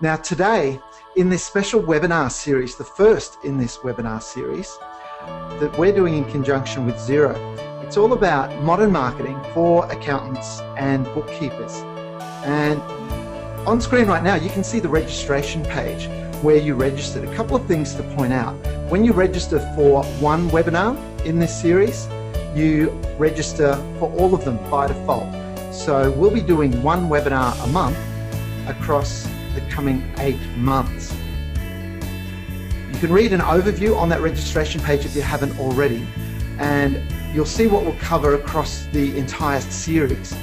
Now today, in this special webinar series, the first in this webinar series that we're doing in conjunction with Xero, it's all about modern marketing for accountants and bookkeepers. And on screen right now, you can see the registration page where you registered. A couple of things to point out. When you register for one webinar in this series, you register for all of them by default. So we'll be doing one webinar a month across the coming 8 months. You can read an overview on that registration page if you haven't already, and you'll see what we'll cover across the entire series.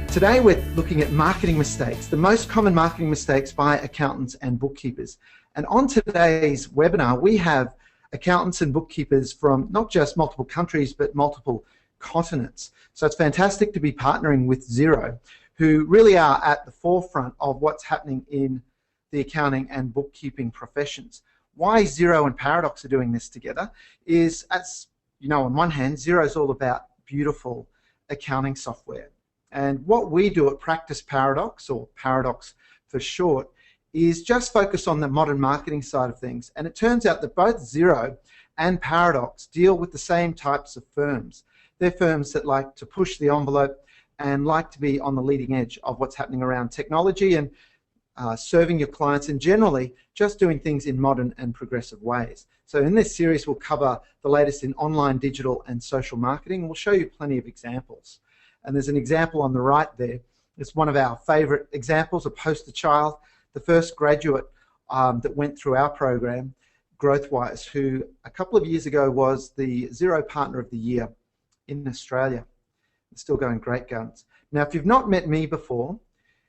Today we're looking at marketing mistakes, the most common marketing mistakes by accountants and bookkeepers. And on today's webinar, we have accountants and bookkeepers from not just multiple countries, but multiple continents. So it's fantastic to be partnering with Xero, who really are at the forefront of what's happening in the accounting and bookkeeping professions. Why Xero and Paradox are doing this together is, as you know, on one hand, Xero is all about beautiful accounting software. And what we do at Practice Paradox, or Paradox for short, is just focus on the modern marketing side of things. And it turns out that both Xero and Paradox deal with the same types of firms. They're firms that like to push the envelope and like to be on the leading edge of what's happening around technology and serving your clients, and generally just doing things in modern and progressive ways. So in this series we'll cover the latest in online, digital and social marketing. We'll show you plenty of examples. And there's an example on the right there. It's one of our favorite examples, a poster child, the first graduate that went through our program, GrowthWise, who a couple of years ago was the Xero Partner of the Year in Australia. It's still going great guns. Now, if you've not met me before,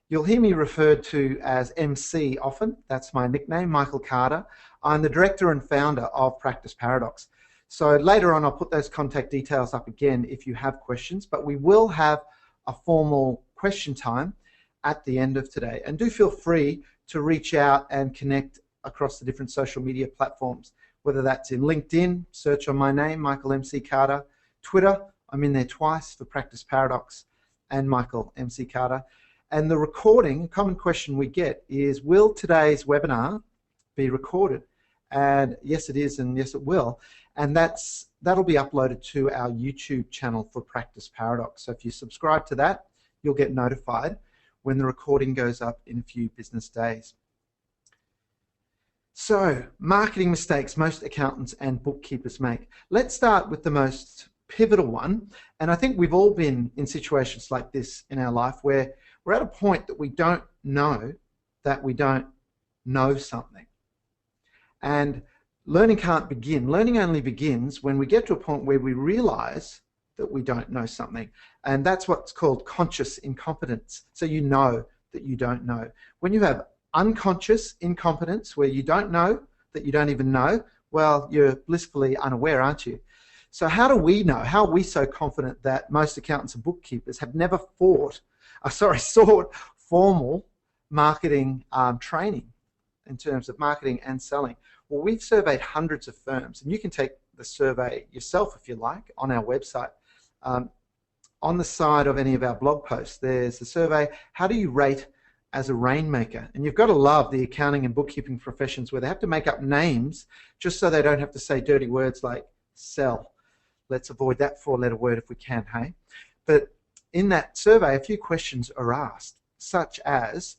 you'll hear me referred to as MC often. That's my nickname, Michael Carter. I'm the director and founder of Practice Paradox. So later on, I'll put those contact details up again if you have questions, but we will have a formal question time at the end of today. And do feel free to reach out and connect across the different social media platforms, whether that's in LinkedIn, search on my name, Michael MC Carter, Twitter, I'm in there twice for Practice Paradox and Michael MC Carter. And the recording, a common question we get is, will today's webinar be recorded? And yes it is, and yes it will. And that'll be uploaded to our YouTube channel for Practice Paradox. So if you subscribe to that, you'll get notified when the recording goes up in a few business days. So, marketing mistakes most accountants and bookkeepers make. Let's start with the most pivotal one, and I think we've all been in situations like this in our life where we're at a point that we don't know that we don't know something. And learning can't begin. Learning only begins when we get to a point where we realize that we don't know something. And that's what's called conscious incompetence. So you know that you don't know. When you have unconscious incompetence, where you don't know that you don't even know, well, you're blissfully unaware, aren't you? So how do we know? How are we so confident that most accountants and bookkeepers have never sought formal marketing training in terms of marketing and selling? Well, we've surveyed hundreds of firms, and you can take the survey yourself if you like on our website. On the side of any of our blog posts, there's the survey, how do you rate as a rainmaker? And you've got to love the accounting and bookkeeping professions where they have to make up names just so they don't have to say dirty words like sell. Let's avoid that 4-letter word if we can, hey? But in that survey, a few questions are asked, such as,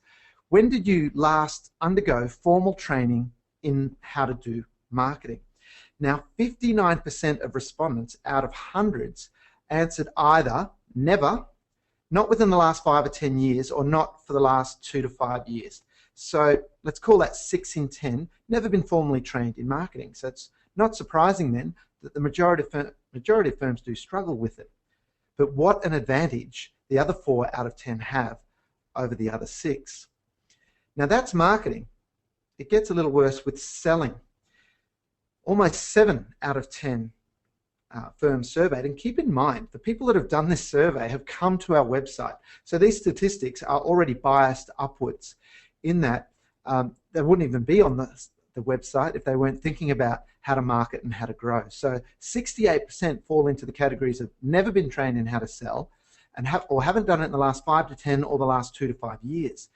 when did you last undergo formal training in how to do marketing? Now, 59% of respondents out of hundreds answered either never, not within the last 5 or 10 years, or not for the last 2 to 5 years. So let's call that 6 in 10, never been formally trained in marketing. So it's not surprising then that the majority of firms do struggle with it. But what an advantage the other 4 out of 10 have over the other 6. Now that's marketing. It gets a little worse with selling. Almost 7 out of 10 firms surveyed, and keep in mind the people that have done this survey have come to our website, so these statistics are already biased upwards in that they wouldn't even be on the website if they weren't thinking about how to market and how to grow. So 68% fall into the categories of never been trained in how to sell and haven't done it in the last 5 to 10 or the last 2 to 5 years.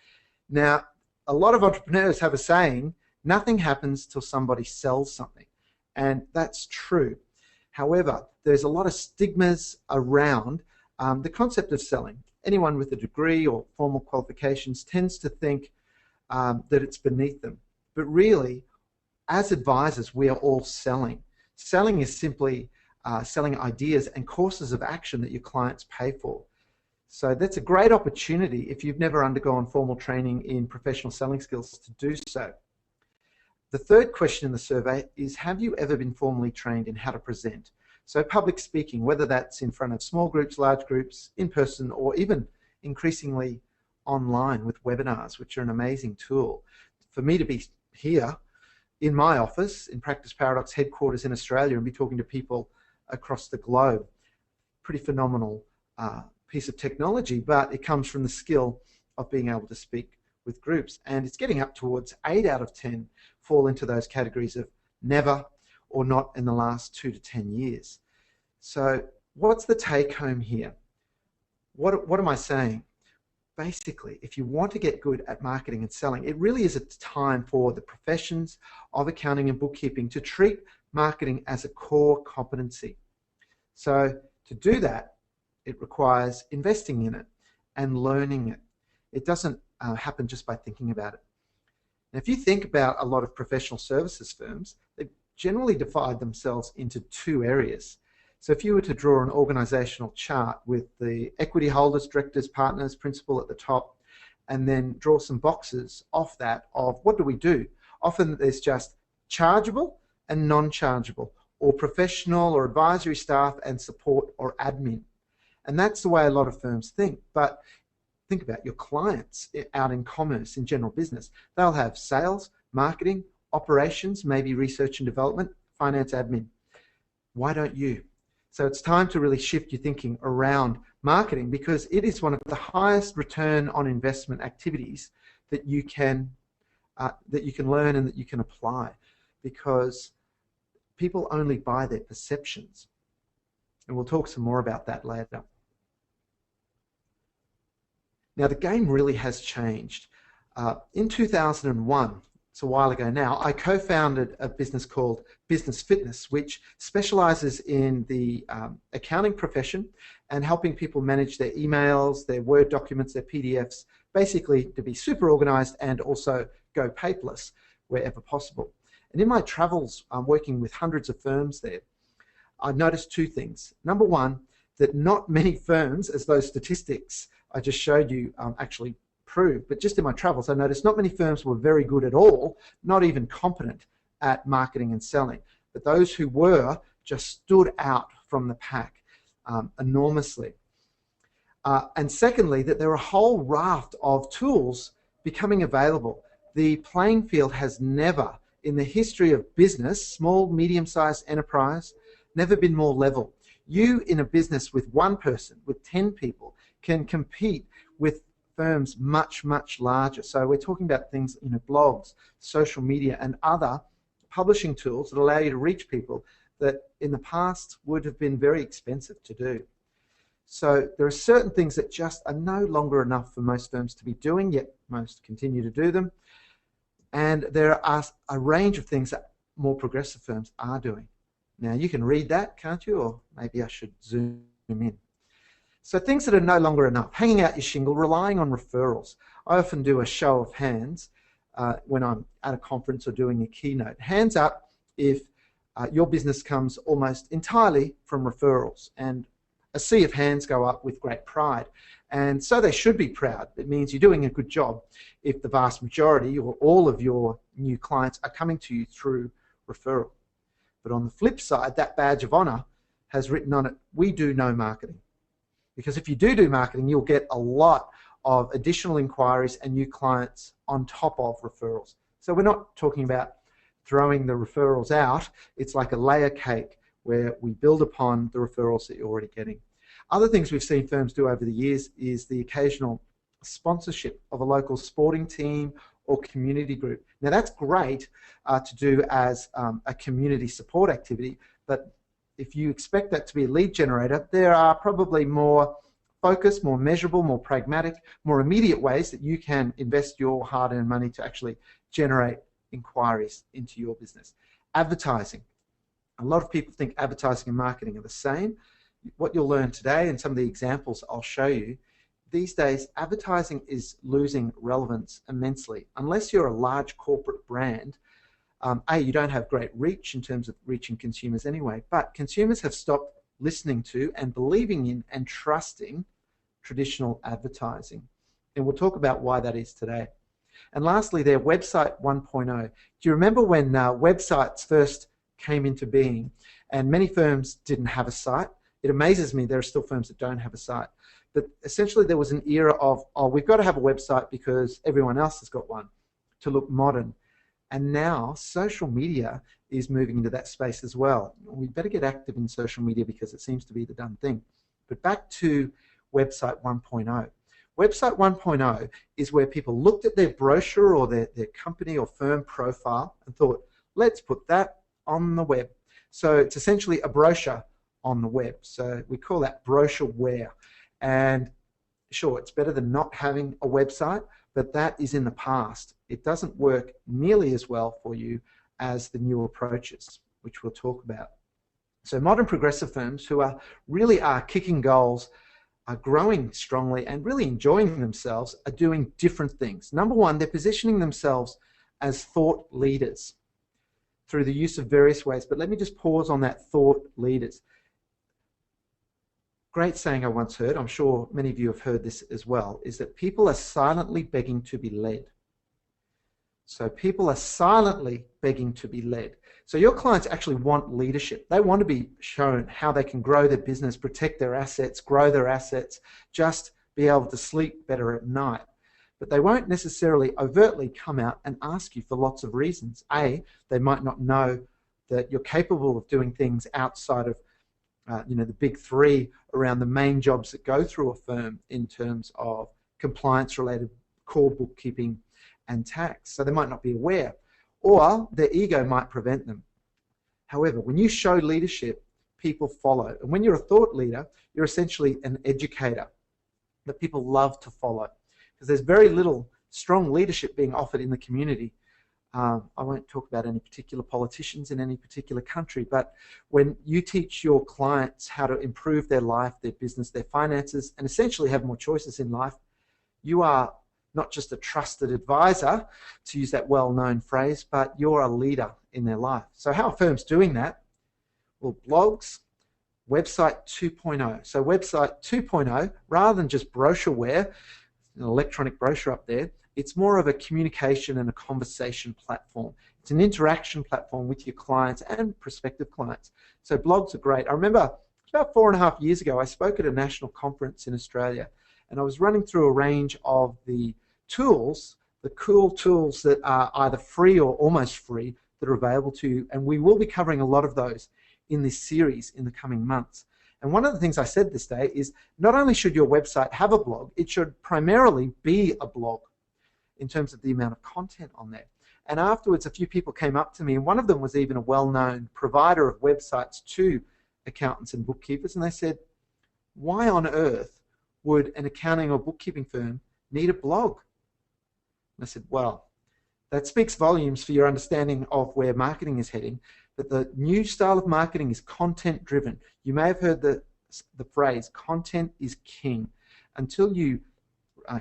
Now a lot of entrepreneurs have a saying, nothing happens till somebody sells something. And that's true. However, there's a lot of stigmas around the concept of selling. Anyone with a degree or formal qualifications tends to think that it's beneath them. But really, as advisors, we are all selling. Selling is simply selling ideas and courses of action that your clients pay for. So that's a great opportunity if you've never undergone formal training in professional selling skills to do so. The third question in the survey is, have you ever been formally trained in how to present? So public speaking, whether that's in front of small groups, large groups, in person, or even increasingly online with webinars, which are an amazing tool. For me to be here in my office, in Practice Paradox headquarters in Australia, and be talking to people across the globe, pretty phenomenal piece of technology, but it comes from the skill of being able to speak with groups. And it's getting up towards 8 out of 10 fall into those categories of never or not in the last 2 to 10 years. So what's the take home here? What am I saying? Basically, if you want to get good at marketing and selling, it really is a time for the professions of accounting and bookkeeping to treat marketing as a core competency. So to do that, it requires investing in it and learning it. It doesn't happen just by thinking about it. Now, if you think about a lot of professional services firms, they generally divide themselves into 2 areas. So if you were to draw an organizational chart with the equity holders, directors, partners, principal at the top, and then draw some boxes off that of what do we do? Often there's just chargeable and non-chargeable, or professional or advisory staff and support or admin. And that's the way a lot of firms think. But think about your clients out in commerce, in general business. They'll have sales, marketing, operations, maybe research and development, finance, admin. Why don't you? So it's time to really shift your thinking around marketing, because it is one of the highest return on investment activities that you can learn and that you can apply, because people only buy their perceptions. And we'll talk some more about that later. Now, the game really has changed. In 2001, it's a while ago now, I co-founded a business called Business Fitness, which specializes in the accounting profession and helping people manage their emails, their Word documents, their PDFs, basically to be super organized and also go paperless wherever possible. And in my travels, working with hundreds of firms there, I noticed 2 things. Number one, that not many firms, as those statistics I just showed you actually prove, but just in my travels I noticed not many firms were very good at all, not even competent at marketing and selling. But those who were just stood out from the pack enormously. And secondly, that there are a whole raft of tools becoming available. The playing field has never, in the history of business, small, medium-sized enterprise, never been more level. You in a business with 1 person, with 10 people, can compete with firms much, much larger. So we're talking about things, blogs, social media, and other publishing tools that allow you to reach people that in the past would have been very expensive to do. So there are certain things that just are no longer enough for most firms to be doing, yet most continue to do them. And there are a range of things that more progressive firms are doing. Now, you can read that, can't you? Or maybe I should zoom in. So things that are no longer enough: hanging out your shingle, relying on referrals. I often do a show of hands when I'm at a conference or doing a keynote. Hands up if your business comes almost entirely from referrals, and a sea of hands go up with great pride. And so they should be proud. It means you're doing a good job if the vast majority or all of your new clients are coming to you through referral. But on the flip side, that badge of honor has written on it, we do no marketing. Because if you do marketing, you'll get a lot of additional inquiries and new clients on top of referrals. So we're not talking about throwing the referrals out. It's like a layer cake where we build upon the referrals that you're already getting. Other things we've seen firms do over the years is the occasional sponsorship of a local sporting team or community group. Now that's great to do as a community support activity, but if you expect that to be a lead generator, there are probably more focused, more measurable, more pragmatic, more immediate ways that you can invest your hard-earned money to actually generate inquiries into your business. Advertising. A lot of people think advertising and marketing are the same. What you'll learn today and some of the examples I'll show you, these days advertising is losing relevance immensely. Unless you're a large corporate brand, you don't have great reach in terms of reaching consumers anyway, but consumers have stopped listening to and believing in and trusting traditional advertising. And we'll talk about why that is today. And lastly, their website 1.0. Do you remember when websites first came into being and many firms didn't have a site? It amazes me there are still firms that don't have a site. But essentially there was an era of, oh, we've got to have a website because everyone else has got one to look modern. And now social media is moving into that space as well. We better get active in social media because it seems to be the done thing. But back to website 1.0. Website 1.0 is where people looked at their brochure or their company or firm profile and thought, let's put that on the web. So it's essentially a brochure on the web. So we call that brochureware. And sure, it's better than not having a website, but that is in the past. It doesn't work nearly as well for you as the new approaches, which we'll talk about. So modern progressive firms who really are kicking goals, are growing strongly and really enjoying themselves, are doing different things. Number one, they're positioning themselves as thought leaders through the use of various ways. But let me just pause on that thought leaders. Great saying I once heard, I'm sure many of you have heard this as well, is that people are silently begging to be led. So people are silently begging to be led. So your clients actually want leadership. They want to be shown how they can grow their business, protect their assets, grow their assets, just be able to sleep better at night. But they won't necessarily overtly come out and ask you for lots of reasons. A, they might not know that you're capable of doing things outside of the big three around the main jobs that go through a firm in terms of compliance-related core bookkeeping and tax. So they might not be aware, or their ego might prevent them. However, when you show leadership, people follow. And when you're a thought leader, you're essentially an educator that people love to follow, because there's very little strong leadership being offered in the community. I won't talk about any particular politicians in any particular country, but when you teach your clients how to improve their life, their business, their finances, and essentially have more choices in life, you are not just a trusted advisor, to use that well-known phrase, but you're a leader in their life. So how are firms doing that? Well, blogs, website 2.0. So website 2.0, rather than just brochureware, an electronic brochure up there, it's more of a communication and a conversation platform. It's an interaction platform with your clients and prospective clients. So blogs are great. I remember about 4.5 years ago, I spoke at a national conference in Australia, and I was running through a range of the tools, the cool tools that are either free or almost free that are available to you, and we will be covering a lot of those in this series in the coming months. And one of the things I said this day is not only should your website have a blog, it should primarily be a blog in terms of the amount of content on there. And afterwards, a few people came up to me, and one of them was even a well-known provider of websites to accountants and bookkeepers, and they said, why on earth would an accounting or bookkeeping firm need a blog? And I said, well, that speaks volumes for your understanding of where marketing is heading, but the new style of marketing is content-driven. You may have heard the phrase, content is king. Until you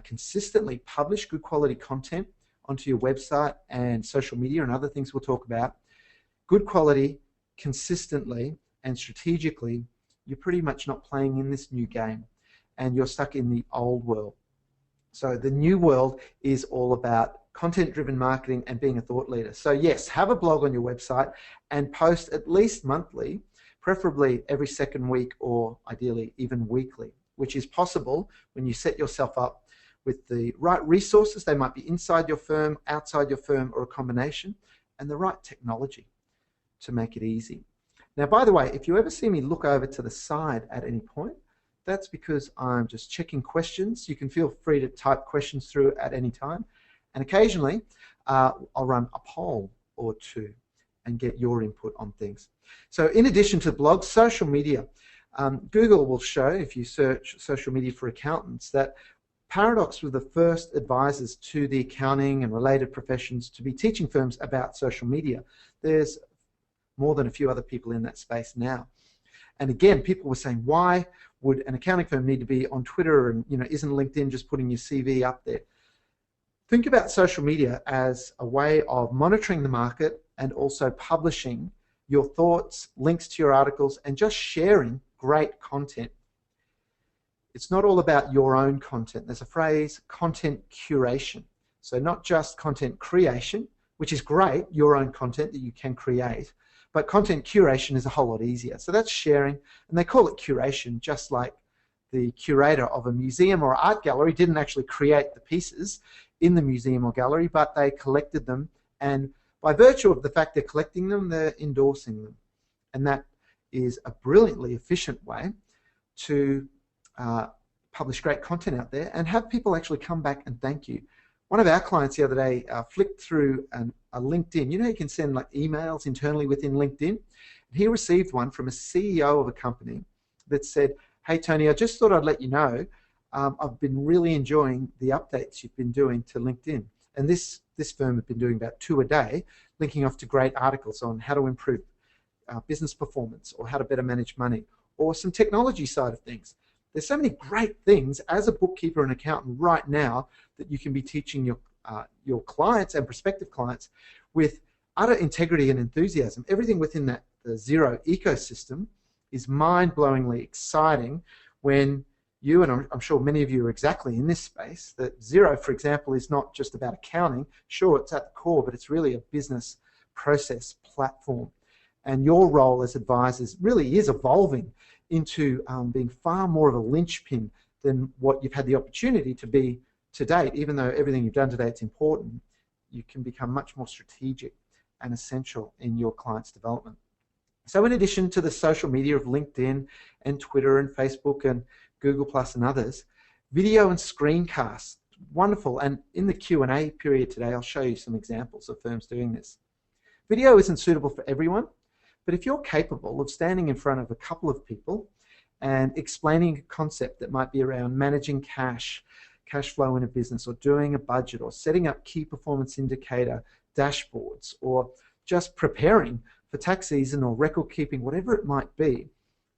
consistently publish good quality content onto your website and social media and other things we'll talk about, good quality, consistently and strategically, you're pretty much not playing in this new game and you're stuck in the old world. So the new world is all about content-driven marketing and being a thought leader. So yes, have a blog on your website and post at least monthly, preferably every second week or ideally even weekly, which is possible when you set yourself up with the right resources. They might be inside your firm, outside your firm, or a combination, and the right technology to make it easy. Now, by the way, if you ever see me look over to the side at any point, that's because I'm just checking questions. You can feel free to type questions through at any time. And occasionally, I'll run a poll or two and get your input on things. So in addition to blogs, social media. Google will show, if you search social media for accountants, that Paradox were the first advisors to the accounting and related professions to be teaching firms about social media. There's more than a few other people in that space now. And again, people were saying, why would an accounting firm need to be on Twitter, and isn't LinkedIn just putting your CV up there? Think about social media as a way of monitoring the market and also publishing your thoughts, links to your articles, and just sharing great content. It's not all about your own content. There's a phrase, content curation. So not just content creation, which is great, your own content that you can create, but content curation is a whole lot easier. So that's sharing, and they call it curation, just like the curator of a museum or art gallery didn't actually create the pieces in the museum or gallery, but they collected them, and by virtue of the fact they're collecting them, they're endorsing them. And that is a brilliantly efficient way to publish great content out there and have people actually come back and thank you. One of our clients the other day flicked through a LinkedIn. You can send like emails internally within LinkedIn. He received one from a CEO of a company that said, "Hey Tony, I just thought I'd let you know I've been really enjoying the updates you've been doing to LinkedIn." And this firm had been doing about 2 a day, linking off to great articles on how to improve business performance or how to better manage money or some technology side of things. There's so many great things as a bookkeeper and accountant right now that you can be teaching your clients and prospective clients with utter integrity and enthusiasm. Everything within the Xero ecosystem is mind-blowingly exciting when you, and I'm sure many of you are exactly in this space, that Xero, for example, is not just about accounting. Sure, it's at the core, but it's really a business process platform. And your role as advisors really is evolving into being far more of a linchpin than what you've had the opportunity to be to date. Even though everything you've done today is important, you can become much more strategic and essential in your clients' development. So in addition to the social media of LinkedIn and Twitter and Facebook and Google Plus and others, video and screencasts, wonderful. And in the Q&A period today, I'll show you some examples of firms doing this. Video isn't suitable for everyone, but if you're capable of standing in front of a couple of people and explaining a concept that might be around managing cash flow in a business, or doing a budget, or setting up key performance indicator dashboards, or just preparing for tax season or record keeping, whatever it might be,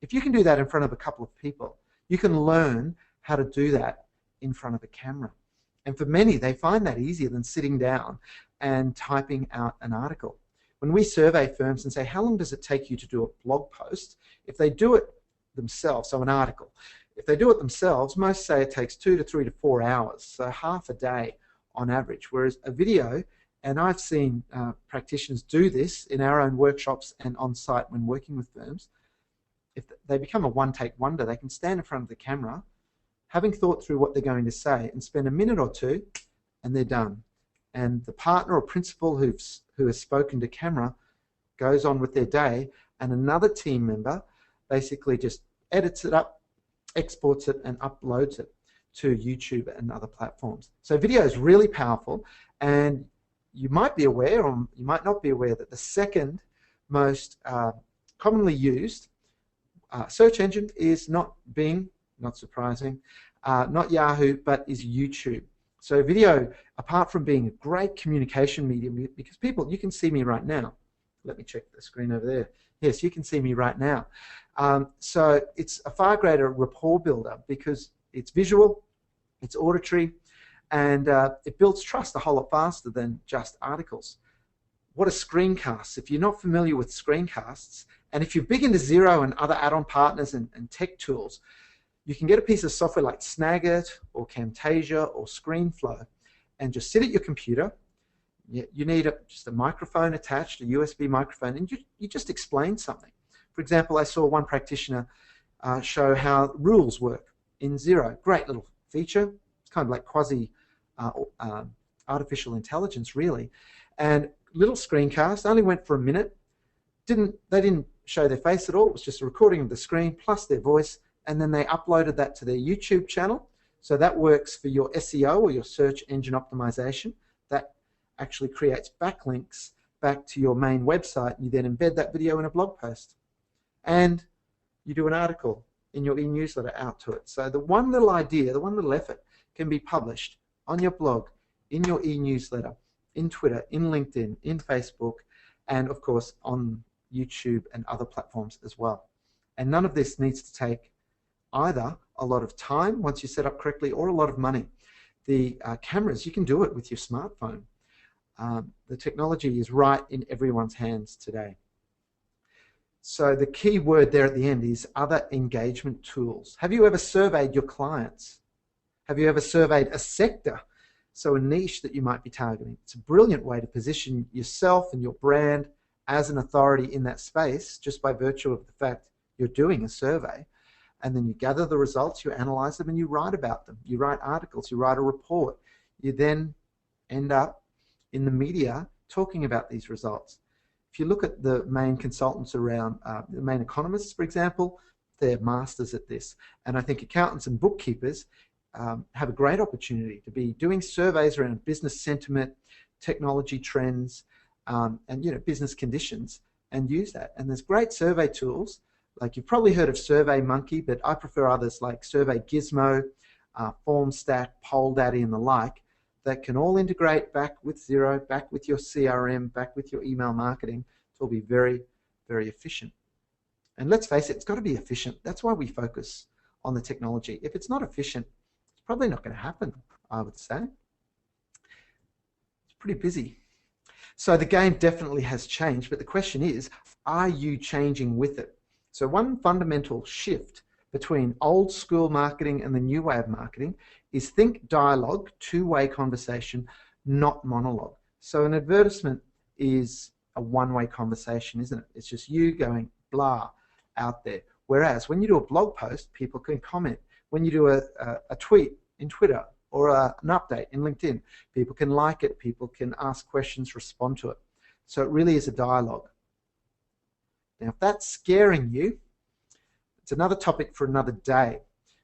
if you can do that in front of a couple of people, you can learn how to do that in front of a camera. And for many, they find that easier than sitting down and typing out an article. When we survey firms and say, how long does it take you to do a blog post? If they do it themselves, so an article, if they do it themselves, most say it takes 2 to 3 to 4 hours, so half a day on average. Whereas a video, and I've seen practitioners do this in our own workshops and on site when working with firms, if they become a one-take wonder, they can stand in front of the camera, having thought through what they're going to say, and spend a minute or two, and they're done. And the partner or principal who has spoken to camera goes on with their day, and another team member basically just edits it up, exports it, and uploads it to YouTube and other platforms. So video is really powerful, and you might be aware, or you might not be aware, that the second most commonly used search engine is not Bing, not surprising, not Yahoo, but is YouTube. So video, apart from being a great communication medium, because people, you can see me right now. Let me check the screen over there. Yes, you can see me right now. So it's a far greater rapport builder because it's visual, it's auditory, and it builds trust a whole lot faster than just articles. What are screencasts? If you're not familiar with screencasts, and if you're big into Xero and other add-on partners and tech tools, you can get a piece of software like Snagit or Camtasia or ScreenFlow and just sit at your computer. You need just a microphone attached, a USB microphone, and you just explain something. For example, I saw one practitioner show how rules work in Xero. Great little feature. It's kind of like quasi artificial intelligence, really. And little screencast, only went for a minute. They didn't show their face at all. It was just a recording of the screen plus their voice, and then they uploaded that to their YouTube channel. So that works for your SEO or your search engine optimization. That actually creates backlinks back to your main website, and you then embed that video in a blog post. And you do an article in your e-newsletter out to it. So the one little idea, the one little effort can be published on your blog, in your e-newsletter, in Twitter, in LinkedIn, in Facebook, and of course on YouTube and other platforms as well. And none of this needs to take either a lot of time once you set up correctly or a lot of money. The cameras, you can do it with your smartphone. The technology is right in everyone's hands today. So the key word there at the end is other engagement tools. Have you ever surveyed your clients? Have you ever surveyed a sector? So a niche that you might be targeting. It's a brilliant way to position yourself and your brand as an authority in that space just by virtue of the fact you're doing a survey. And then you gather the results, you analyze them, and you write about them. You write articles, you write a report. You then end up in the media talking about these results. If you look at the main consultants around, the main economists, for example, they're masters at this. And I think accountants and bookkeepers have a great opportunity to be doing surveys around business sentiment, technology trends, and business conditions, and use that. And there's great survey tools. Like you've probably heard of SurveyMonkey, but I prefer others like Survey Gizmo, FormStat, PollDaddy, and the like that can all integrate back with Xero, back with your CRM, back with your email marketing. It will be very, very efficient. And let's face it, it's got to be efficient. That's why we focus on the technology. If it's not efficient, it's probably not going to happen, I would say. It's pretty busy. So the game definitely has changed, but the question is, are you changing with it? So one fundamental shift between old school marketing and the new way of marketing is think dialogue, two-way conversation, not monologue. So an advertisement is a one-way conversation, isn't it? It's just you going blah out there. Whereas when you do a blog post, people can comment. When you do a tweet in Twitter or an update in LinkedIn, people can like it, people can ask questions, respond to it. So it really is a dialogue. Now, if that's scaring you, it's another topic for another day.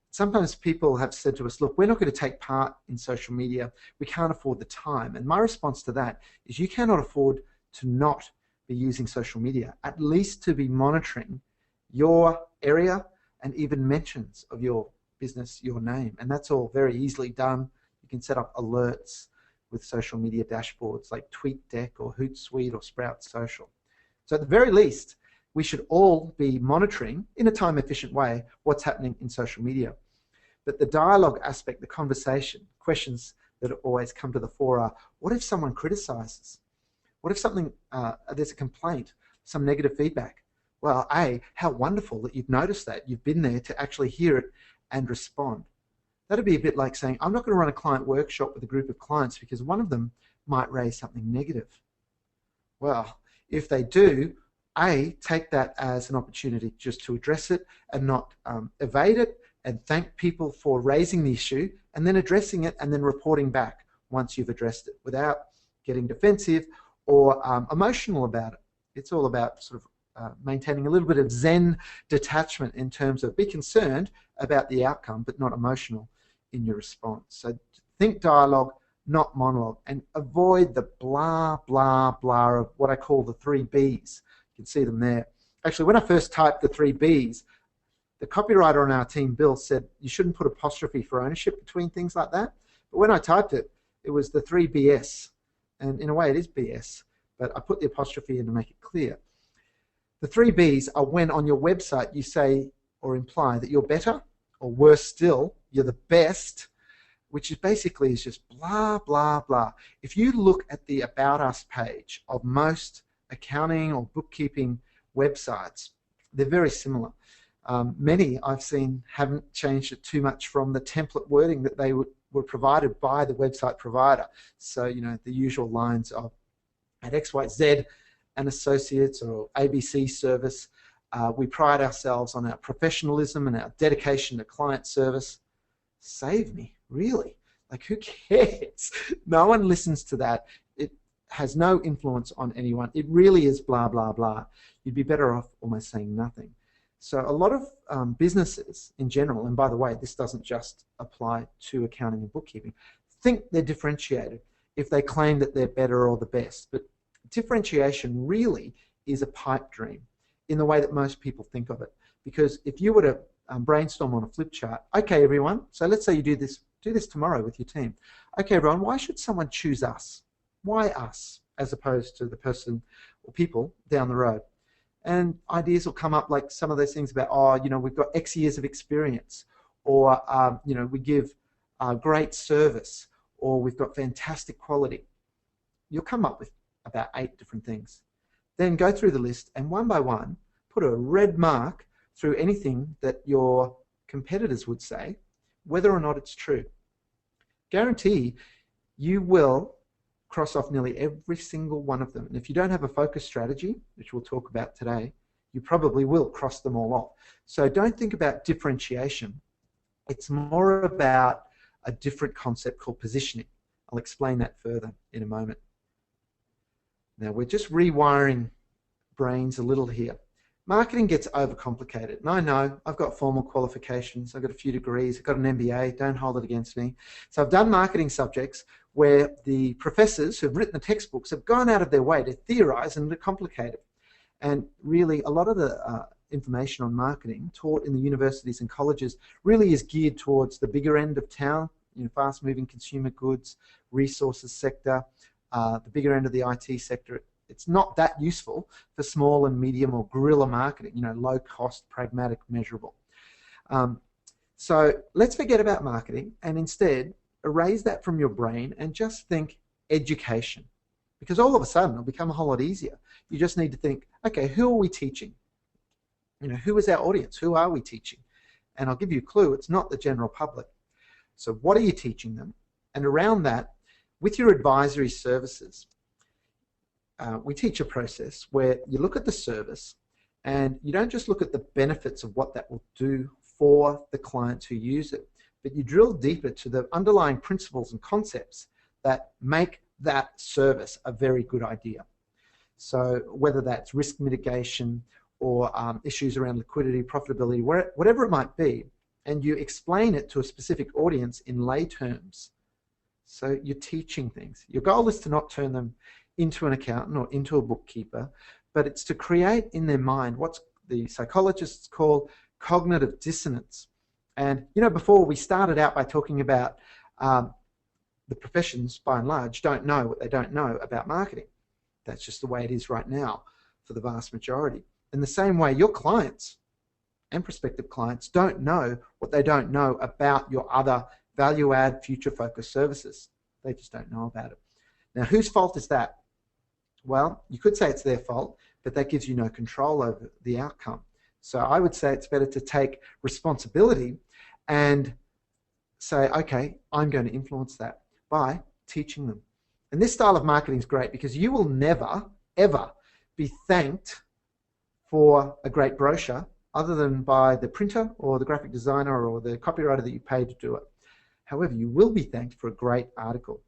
Sometimes people have said to us, look, we're not going to take part in social media. We can't afford the time. And my response to that is you cannot afford to not be using social media, at least to be monitoring your area and even mentions of your business, your name. And that's all very easily done. You can set up alerts with social media dashboards like TweetDeck or Hootsuite or Sprout Social. So at the very least, we should all be monitoring in a time-efficient way what's happening in social media. But the dialogue aspect, the conversation, questions that always come to the fore are, what if someone criticizes? What if something, there's a complaint, some negative feedback? Well, A, how wonderful that you've noticed that. You've been there to actually hear it and respond. That'd be a bit like saying, I'm not going to run a client workshop with a group of clients because one of them might raise something negative. Well, if they do, A, take that as an opportunity just to address it and not evade it, and thank people for raising the issue and then addressing it and then reporting back once you've addressed it without getting defensive or emotional about it. It's all about sort of maintaining a little bit of Zen detachment in terms of be concerned about the outcome but not emotional in your response. So think dialogue, not monologue, and avoid the blah, blah, blah of what I call the 3 Bs. You can see them there. Actually, when I first typed the 3 Bs, the copywriter on our team, Bill, said you shouldn't put apostrophe for ownership between things like that. But when I typed it, it was the 3 BS. And in a way, it is BS. But I put the apostrophe in to make it clear. The 3 Bs are when on your website you say or imply that you're better, or worse still, you're the best, which is basically is just blah, blah, blah. If you look at the About Us page of most accounting or bookkeeping websites, they're very similar. Many I've seen haven't changed it too much from the template wording that they were provided by the website provider. So, the usual lines of at XYZ and Associates or ABC Service, we pride ourselves on our professionalism and our dedication to client service. Save me, really? Like, who cares? No one listens to that. It has no influence on anyone. It really is blah, blah, blah. You'd be better off almost saying nothing. So a lot of businesses in general, and by the way, this doesn't just apply to accounting and bookkeeping, think they're differentiated if they claim that they're better or the best. But differentiation really is a pipe dream in the way that most people think of it. Because if you were to brainstorm on a flip chart. Okay, everyone, so let's say you do this tomorrow with your team. Okay, everyone, why should someone choose us? Why us, as opposed to the person or people down the road? And ideas will come up, like some of those things about, oh, you know, we've got X years of experience, or you know, we give great service, or we've got fantastic quality. You'll come up with about 8 different things. Then go through the list and one by one put a red mark through anything that your competitors would say, whether or not it's true. Guarantee you will cross off nearly every single one of them. And if you don't have a focus strategy, which we'll talk about today, you probably will cross them all off. So don't think about differentiation. It's more about a different concept called positioning. I'll explain that further in a moment. Now, we're just rewiring brains a little here. Marketing gets overcomplicated, and I know I've got formal qualifications, I've got a few degrees, I've got an MBA, don't hold it against me. So I've done marketing subjects where the professors who've written the textbooks have gone out of their way to theorize and to complicate it. And really, a lot of the information on marketing taught in the universities and colleges really is geared towards the bigger end of town, you know, fast-moving consumer goods, resources sector, the bigger end of the IT sector. It's not that useful for small and medium or guerrilla marketing, you know, low cost, pragmatic, measurable. So let's forget about marketing and instead erase that from your brain and just think education, because all of a sudden it'll become a whole lot easier. You just need to think, okay, who are we teaching? You know, who is our audience? Who are we teaching? And I'll give you a clue, it's not the general public. So what are you teaching them? And around that, with your advisory services, we teach a process where you look at the service and you don't just look at the benefits of what that will do for the clients who use it, but you drill deeper to the underlying principles and concepts that make that service a very good idea. So whether that's risk mitigation or issues around liquidity, profitability, whatever it might be, and you explain it to a specific audience in lay terms. So you're teaching things. Your goal is to not turn them into an accountant or into a bookkeeper, but it's to create in their mind what the psychologists call cognitive dissonance. And you know, before we started out by talking about the professions, by and large, don't know what they don't know about marketing. That's just the way it is right now for the vast majority. In the same way, your clients and prospective clients don't know what they don't know about your other value-add, future-focused services. They just don't know about it. Now, whose fault is that? Well, you could say it's their fault, but that gives you no control over the outcome. So I would say it's better to take responsibility and say, okay, I'm going to influence that by teaching them. And this style of marketing is great because you will never, ever be thanked for a great brochure other than by the printer or the graphic designer or the copywriter that you paid to do it. However, you will be thanked for a great article.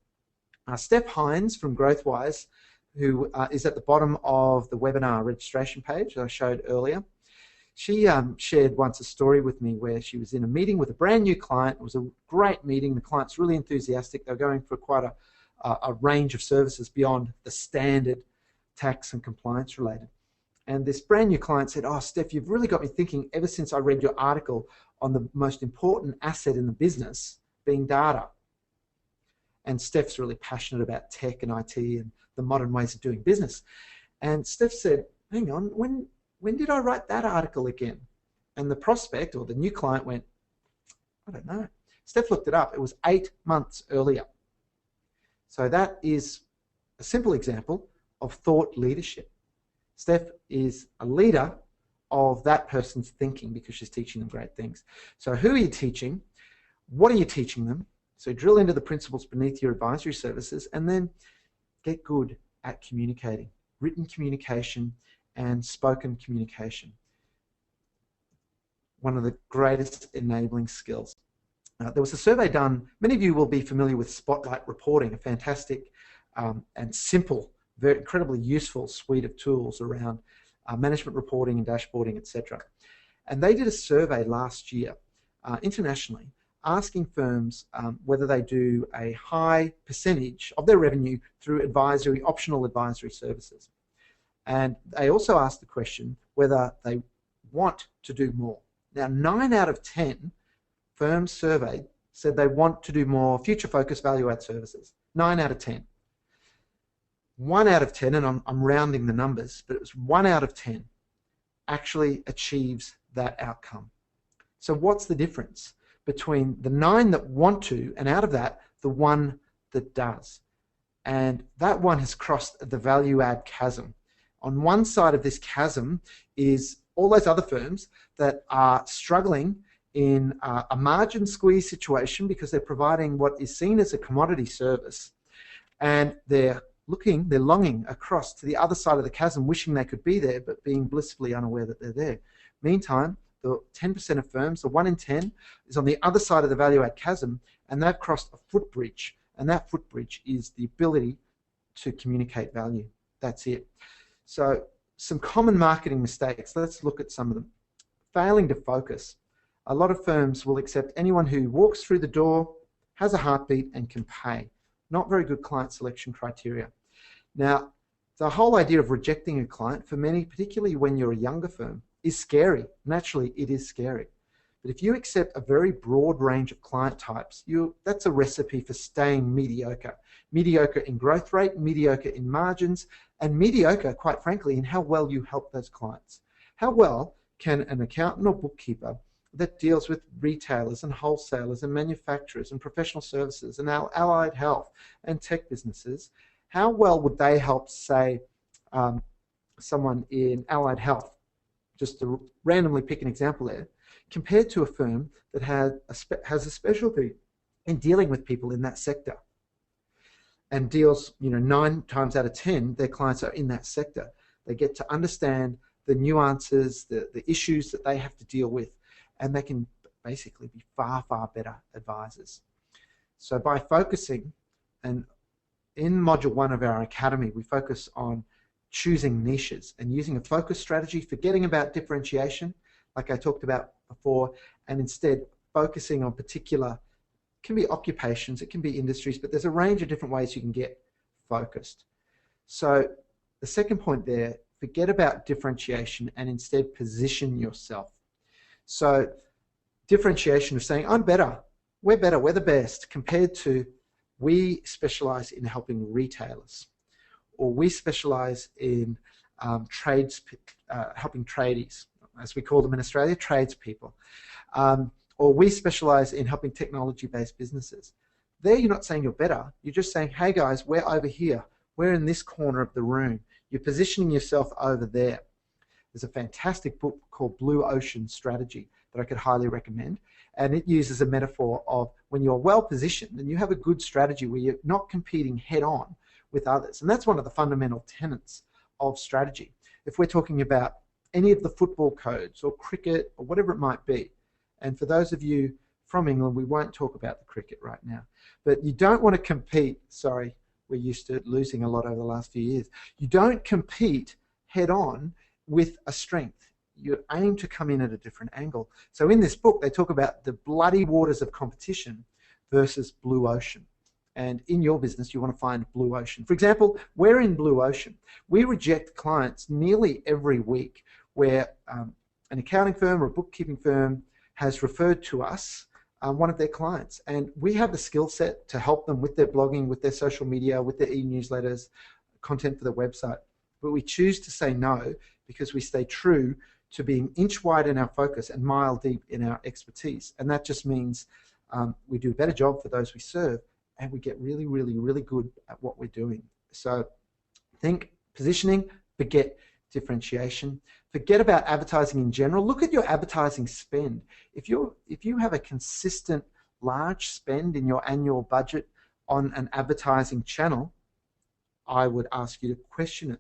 Steph Hines from GrowthWise, who is at the bottom of the webinar registration page that I showed earlier, she shared once a story with me where she was in a meeting with a brand new client. It was a great meeting. The client's really enthusiastic. They were going for quite a range of services beyond the standard tax and compliance related. And this brand new client said, oh, Steph, you've really got me thinking ever since I read your article on the most important asset in the business being data. And Steph's really passionate about tech and IT and the modern ways of doing business. And Steph said, hang on, when did I write that article again? And the prospect or the new client went, I don't know. Steph looked it up. It was 8 months earlier. So that is a simple example of thought leadership. Steph is a leader of that person's thinking because she's teaching them great things. So who are you teaching? What are you teaching them? So drill into the principles beneath your advisory services and then get good at communicating, written communication and spoken communication. One of the greatest enabling skills. There was a survey done, many of you will be familiar with Spotlight Reporting, a fantastic and simple, very incredibly useful suite of tools around management reporting and dashboarding, etc. And they did a survey last year internationally asking firms whether they do a high percentage of their revenue through advisory, optional advisory services. And they also asked the question whether they want to do more. Now, 9 out of 10 firms surveyed said they want to do more future-focused value-add services. 9 out of 10. 1 out of 10, and I'm rounding the numbers, but it was 1 out of 10 actually achieves that outcome. So what's the difference between the 9 that want to, and out of that, the 1 that does? And that one has crossed the value-add chasm. On one side of this chasm is all those other firms that are struggling in a margin squeeze situation because they're providing what is seen as a commodity service, and they're longing across to the other side of the chasm, wishing they could be there, but being blissfully unaware that they're there. Meantime, the 10% of firms, the 1 in 10, is on the other side of the value-add chasm, and they've crossed a footbridge, and that footbridge is the ability to communicate value. That's it. So some common marketing mistakes. Let's look at some of them. Failing to focus. A lot of firms will accept anyone who walks through the door, has a heartbeat, and can pay. Not very good client selection criteria. Now, the whole idea of rejecting a client, for many, particularly when you're a younger firm, is scary. Naturally, it is scary. But if you accept a very broad range of client types, that's a recipe for staying mediocre. Mediocre in growth rate, mediocre in margins, and mediocre, quite frankly, in how well you help those clients. How well can an accountant or bookkeeper that deals with retailers and wholesalers and manufacturers and professional services and allied health and tech businesses, how well would they help, say, someone in allied health, just to randomly pick an example there, compared to a firm that has a specialty in dealing with people in that sector and deals, 9 times out of 10, their clients are in that sector. They get to understand the nuances, the issues that they have to deal with, and they can basically be far, far better advisors. So by focusing, and in Module 1 of our Academy, we focus on choosing niches and using a focus strategy, forgetting about differentiation, like I talked about before, and instead focusing on particular, it can be occupations, it can be industries, but there's a range of different ways you can get focused. So the second point there, forget about differentiation and instead position yourself. So differentiation of saying, I'm better, we're the best, compared to we specialize in helping retailers, or we specialize in helping tradies, as we call them in Australia, tradespeople, or we specialize in helping technology-based businesses. There you're not saying you're better, you're just saying, hey guys, we're over here, we're in this corner of the room, you're positioning yourself over there. There's a fantastic book called Blue Ocean Strategy that I could highly recommend, and it uses a metaphor of when you're well positioned and you have a good strategy where you're not competing head on with others, and that's one of the fundamental tenets of strategy. If we're talking about any of the football codes or cricket or whatever it might be, and for those of you from England, we won't talk about the cricket right now, but you don't want to compete, sorry, we're used to losing a lot over the last few years, you don't compete head on with a strength. You aim to come in at a different angle. So in this book, they talk about the bloody waters of competition versus blue ocean. And in your business, you want to find blue ocean. For example, we're in blue ocean. We reject clients nearly every week where an accounting firm or a bookkeeping firm has referred to us one of their clients. And we have the skill set to help them with their blogging, with their social media, with their e-newsletters, content for their website. But we choose to say no because we stay true to being inch wide in our focus and mile deep in our expertise. And that just means we do a better job for those we serve, and we get really, really, really good at what we're doing. So think positioning, forget differentiation, forget about advertising in general. Look at your advertising spend. If you have a consistent large spend in your annual budget on an advertising channel, I would ask you to question it.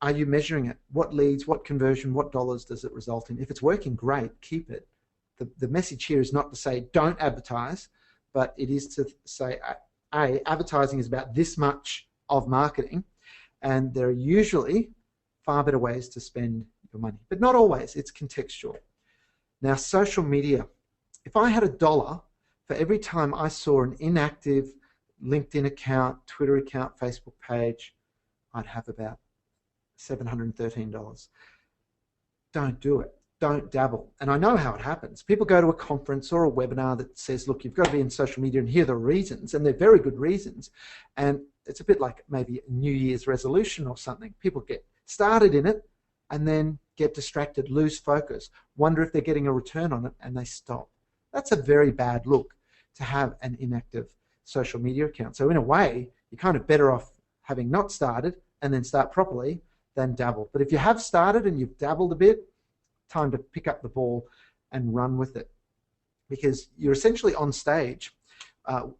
Are you measuring it? What leads, what conversion, what dollars does it result in? If it's working, great, keep it. The message here is not to say don't advertise, but it is to say, advertising is about this much of marketing, and there are usually far better ways to spend your money, but not always. It's contextual. Now, social media. If I had $1 for every time I saw an inactive LinkedIn account, Twitter account, Facebook page, I'd have about $713. Don't do it. don't dabble. And I know how it happens. People go to a conference or a webinar that says, look, you've got to be in social media and here are the reasons, and they're very good reasons. And it's a bit like maybe a New Year's resolution or something. People get started in it and then get distracted, lose focus, wonder if they're getting a return on it, and they stop. That's a very bad look to have an inactive social media account. So in a way, you're kind of better off having not started and then start properly than dabble. But if you have started and you've dabbled a bit, time to pick up the ball and run with it, because you're essentially on stage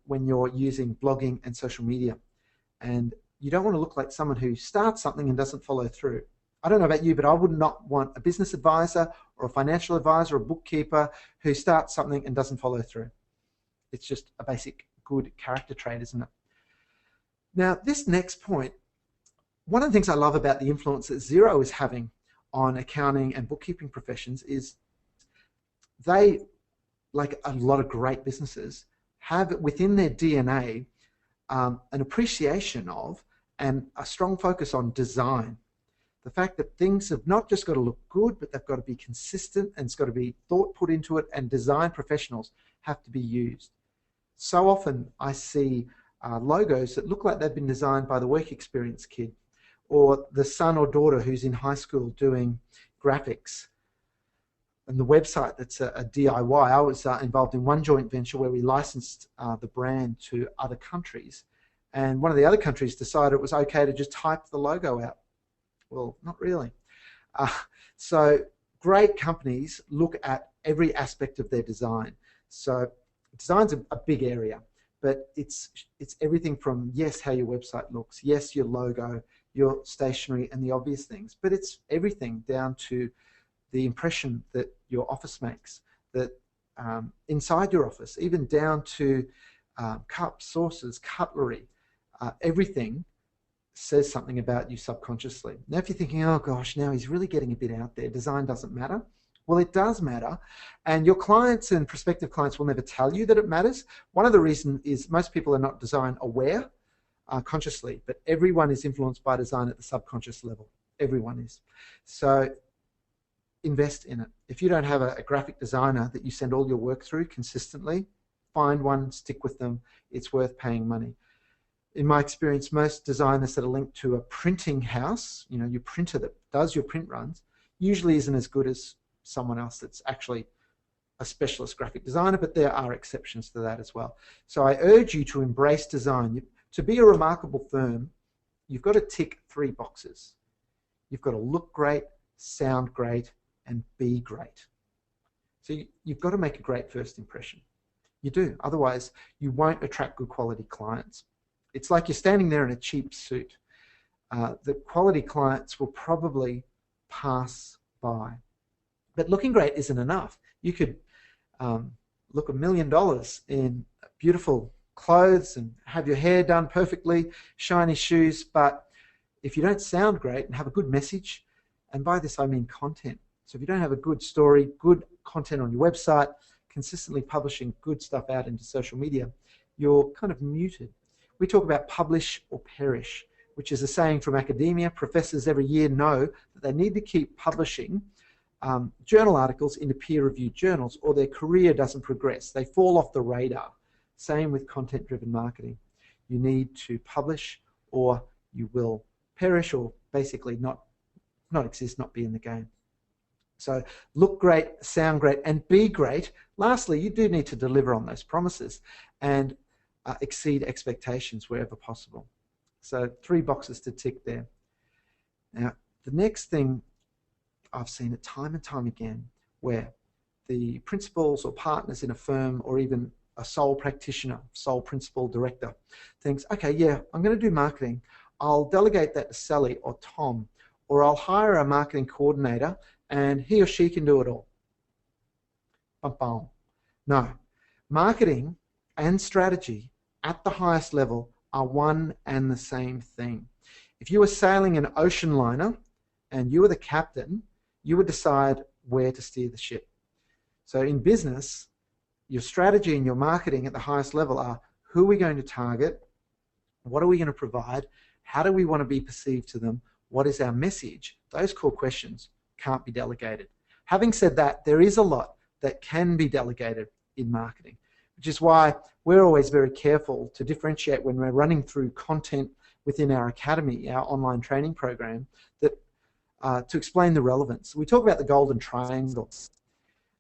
when you're using blogging and social media, and you don't want to look like someone who starts something and doesn't follow through. I don't know about you, but I would not want a business advisor or a financial advisor or a bookkeeper who starts something and doesn't follow through. It's just a basic good character trait, isn't it? Now, this next point, one of the things I love about the influence that Xero is having on accounting and bookkeeping professions is they, like a lot of great businesses, have within their DNA an appreciation of and a strong focus on design. The fact that things have not just got to look good, but they've got to be consistent, and it's got to be thought put into it, and design professionals have to be used. So often I see logos that look like they've been designed by the work experience kid, or the son or daughter who's in high school doing graphics, and the website that's a DIY. I was involved in one joint venture where we licensed the brand to other countries, and one of the other countries decided it was okay to just type the logo out. Well, not really. So great companies look at every aspect of their design. So design's a big area, but it's everything from, yes, how your website looks, yes, your logo, your stationery, and the obvious things, but it's everything down to the impression that your office makes, that inside your office, even down to cups, saucers, cutlery, everything says something about you subconsciously. Now, if you're thinking, oh gosh, now he's really getting a bit out there, design doesn't matter. Well, it does matter, and your clients and prospective clients will never tell you that it matters. One of the reasons is most people are not design aware consciously, but everyone is influenced by design at the subconscious level. Everyone is. So invest in it. If you don't have a graphic designer that you send all your work through consistently, find one, stick with them. It's worth paying money. In my experience, most designers that are linked to a printing house, you know, your printer that does your print runs, usually isn't as good as someone else that's actually a specialist graphic designer, but there are exceptions to that as well. So I urge you to embrace design. To be a remarkable firm, you've got to tick 3 boxes. You've got to look great, sound great, and be great. So you've got to make a great first impression. You do. Otherwise, you won't attract good quality clients. It's like you're standing there in a cheap suit. The quality clients will probably pass by. But looking great isn't enough. You could look $1 million in beautiful clothes and have your hair done perfectly, shiny shoes, but if you don't sound great and have a good message, and by this I mean content. So if you don't have a good story, good content on your website, consistently publishing good stuff out into social media, you're kind of muted. We talk about publish or perish, which is a saying from academia. Professors every year know that they need to keep publishing journal articles into peer-reviewed journals, or their career doesn't progress. They fall off the radar. Same with content-driven marketing. You need to publish or you will perish, or basically not exist, not be in the game. So look great, sound great, and be great. Lastly, you do need to deliver on those promises and exceed expectations wherever possible. So 3 boxes to tick there. Now, the next thing I've seen it time and time again, where the principals or partners in a firm, or even a sole practitioner, sole principal director, thinks, okay, yeah, I'm going to do marketing. I'll delegate that to Sally or Tom, or I'll hire a marketing coordinator and he or she can do it all. Bum, bum. No, marketing and strategy at the highest level are one and the same thing. If you were sailing an ocean liner and you were the captain, you would decide where to steer the ship. So in business, your strategy and your marketing at the highest level are, who are we going to target? What are we going to provide? How do we want to be perceived to them? What is our message? Those core questions can't be delegated. Having said that, there is a lot that can be delegated in marketing, which is why we're always very careful to differentiate when we're running through content within our academy, our online training program, that to explain the relevance. We talk about the golden triangle.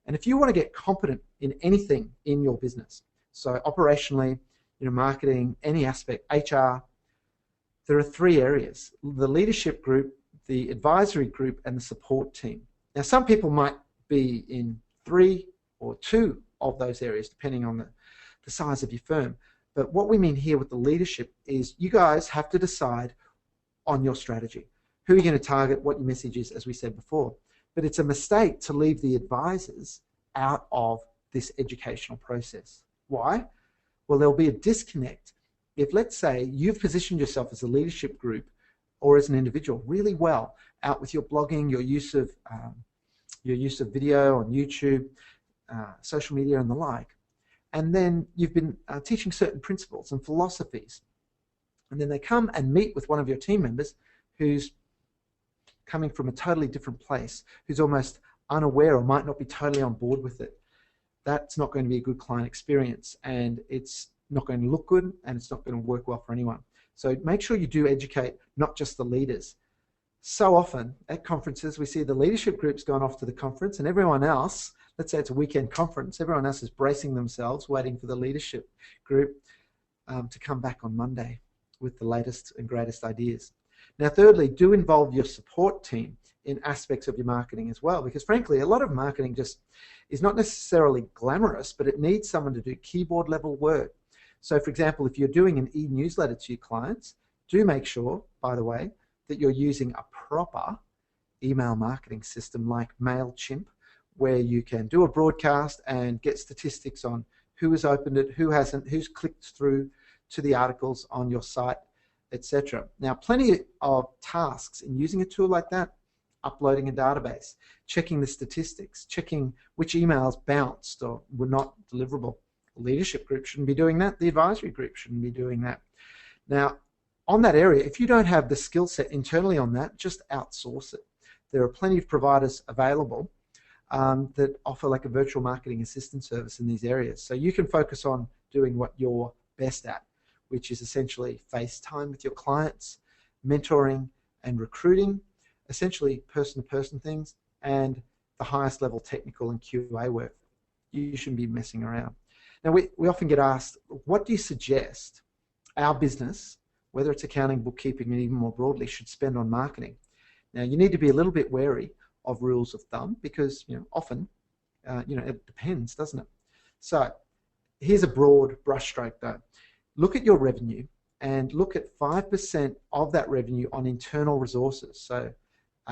And if you want to get competent in anything in your business, so operationally, marketing, any aspect, HR, there are 3 areas: the leadership group, the advisory group, and the support team. Now, some people might be in 3 or 2 of those areas, depending on the size of your firm. But what we mean here with the leadership is you guys have to decide on your strategy. Who are you going to target, what your message is, as we said before. But it's a mistake to leave the advisors out of this educational process. Why? Well, there'll be a disconnect if, let's say, you've positioned yourself as a leadership group or as an individual really well out with your blogging, your use of video on YouTube, social media and the like, and then you've been teaching certain principles and philosophies, and then they come and meet with one of your team members who's coming from a totally different place, who's almost unaware or might not be totally on board with it. That's not going to be a good client experience, and it's not going to look good, and it's not going to work well for anyone. So make sure you do educate not just the leaders. So often at conferences we see the leadership groups going off to the conference, and everyone else, let's say it's a weekend conference, everyone else is bracing themselves waiting for the leadership group to come back on Monday with the latest and greatest ideas. Now, thirdly, do involve your support team in aspects of your marketing as well, because frankly a lot of marketing just is not necessarily glamorous, but it needs someone to do keyboard level work. So for example, if you're doing an e-newsletter to your clients, do make sure, by the way, that you're using a proper email marketing system like MailChimp, where you can do a broadcast and get statistics on who has opened it, who hasn't, who's clicked through to the articles on your site, etc. Now, plenty of tasks in using a tool like that: uploading a database, checking the statistics, checking which emails bounced or were not deliverable. The leadership group shouldn't be doing that. The advisory group shouldn't be doing that. Now, on that area, if you don't have the skill set internally on that, just outsource it. There are plenty of providers available that offer like a virtual marketing assistant service in these areas. So you can focus on doing what you're best at, which is essentially FaceTime with your clients, mentoring and recruiting, essentially person-to-person things, and the highest level technical and QA work. You shouldn't be messing around. Now, we often get asked, what do you suggest our business, whether it's accounting, bookkeeping, and even more broadly, should spend on marketing? Now, you need to be a little bit wary of rules of thumb, because often it depends, doesn't it? So here's a broad brushstroke though. Look at your revenue and look at 5% of that revenue on internal resources, so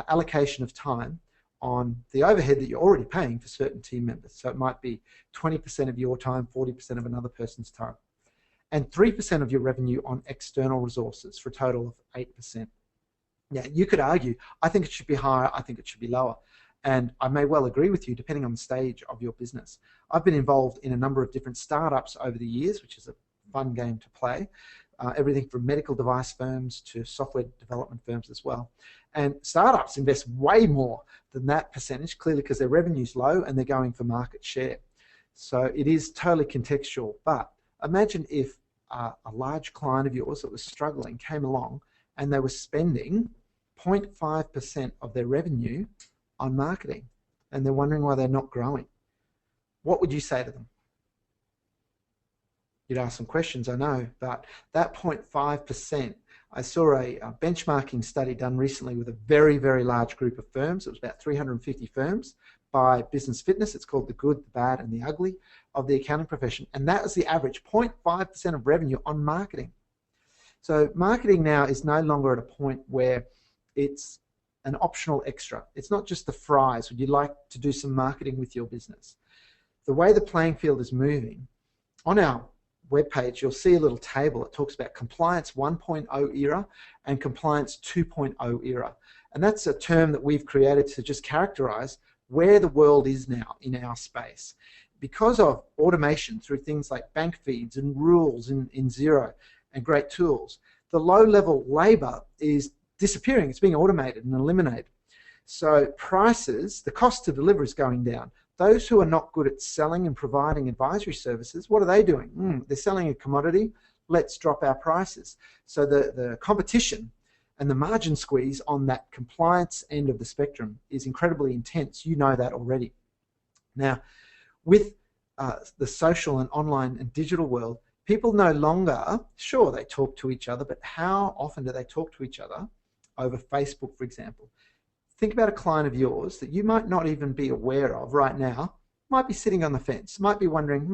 allocation of time on the overhead that you're already paying for certain team members. So it might be 20% of your time, 40% of another person's time, and 3% of your revenue on external resources for a total of 8%. Now, you could argue, I think it should be higher, I think it should be lower. And I may well agree with you depending on the stage of your business. I've been involved in a number of different startups over the years, which is a fun game to play. Everything from medical device firms to software development firms as well. And startups invest way more than that percentage, clearly because their revenue's low and they're going for market share. So it is totally contextual. But imagine if a large client of yours that was struggling came along and they were spending 0.5% of their revenue on marketing, and they're wondering why they're not growing. What would you say to them? You'd ask some questions, I know, but that 0.5%, I saw a benchmarking study done recently with a very, very large group of firms. It was about 350 firms by Business Fitness. It's called The Good, the Bad, and the Ugly of the accounting profession, and that was the average, 0.5% of revenue on marketing. So marketing now is no longer at a point where it's an optional extra. It's not just the fries. Would you like to do some marketing with your business? The way the playing field is moving, on our webpage you'll see a little table that talks about compliance 1.0 era and compliance 2.0 era. And that's a term that we've created to just characterize where the world is now in our space. Because of automation through things like bank feeds and rules in Xero and great tools, the low-level labor is disappearing. It's being automated and eliminated. So prices, the cost to deliver is going down. Those who are not good at selling and providing advisory services, what are they doing? They're selling a commodity. Let's drop our prices. So the competition and the margin squeeze on that compliance end of the spectrum is incredibly intense. You know that already. Now, with the social and online and digital world, people no longer, sure, they talk to each other, but how often do they talk to each other over Facebook, for example? Think about a client of yours that you might not even be aware of right now, might be sitting on the fence, might be wondering,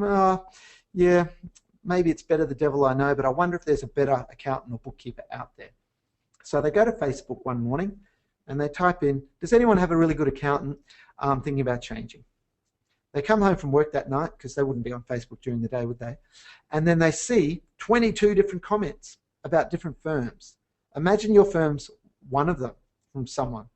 yeah, maybe it's better the devil I know, but I wonder if there's a better accountant or bookkeeper out there. So they go to Facebook one morning and they type in, does anyone have a really good accountant? I'm thinking about changing. They come home from work that night, because they wouldn't be on Facebook during the day, would they? And then they see 22 different comments about different firms. Imagine your firm's one of them from someone.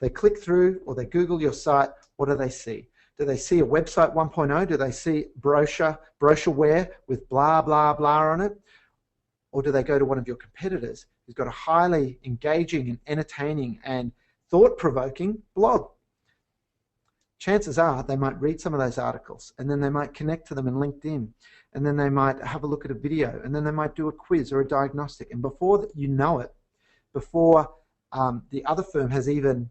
They click through or they Google your site. What do they see? Do they see a website 1.0? Do they see brochureware with blah, blah, blah on it? Or do they go to one of your competitors who's got a highly engaging and entertaining and thought-provoking blog? Chances are they might read some of those articles, and then they might connect to them in LinkedIn, and then they might have a look at a video, and then they might do a quiz or a diagnostic. And before you know it, before the other firm has even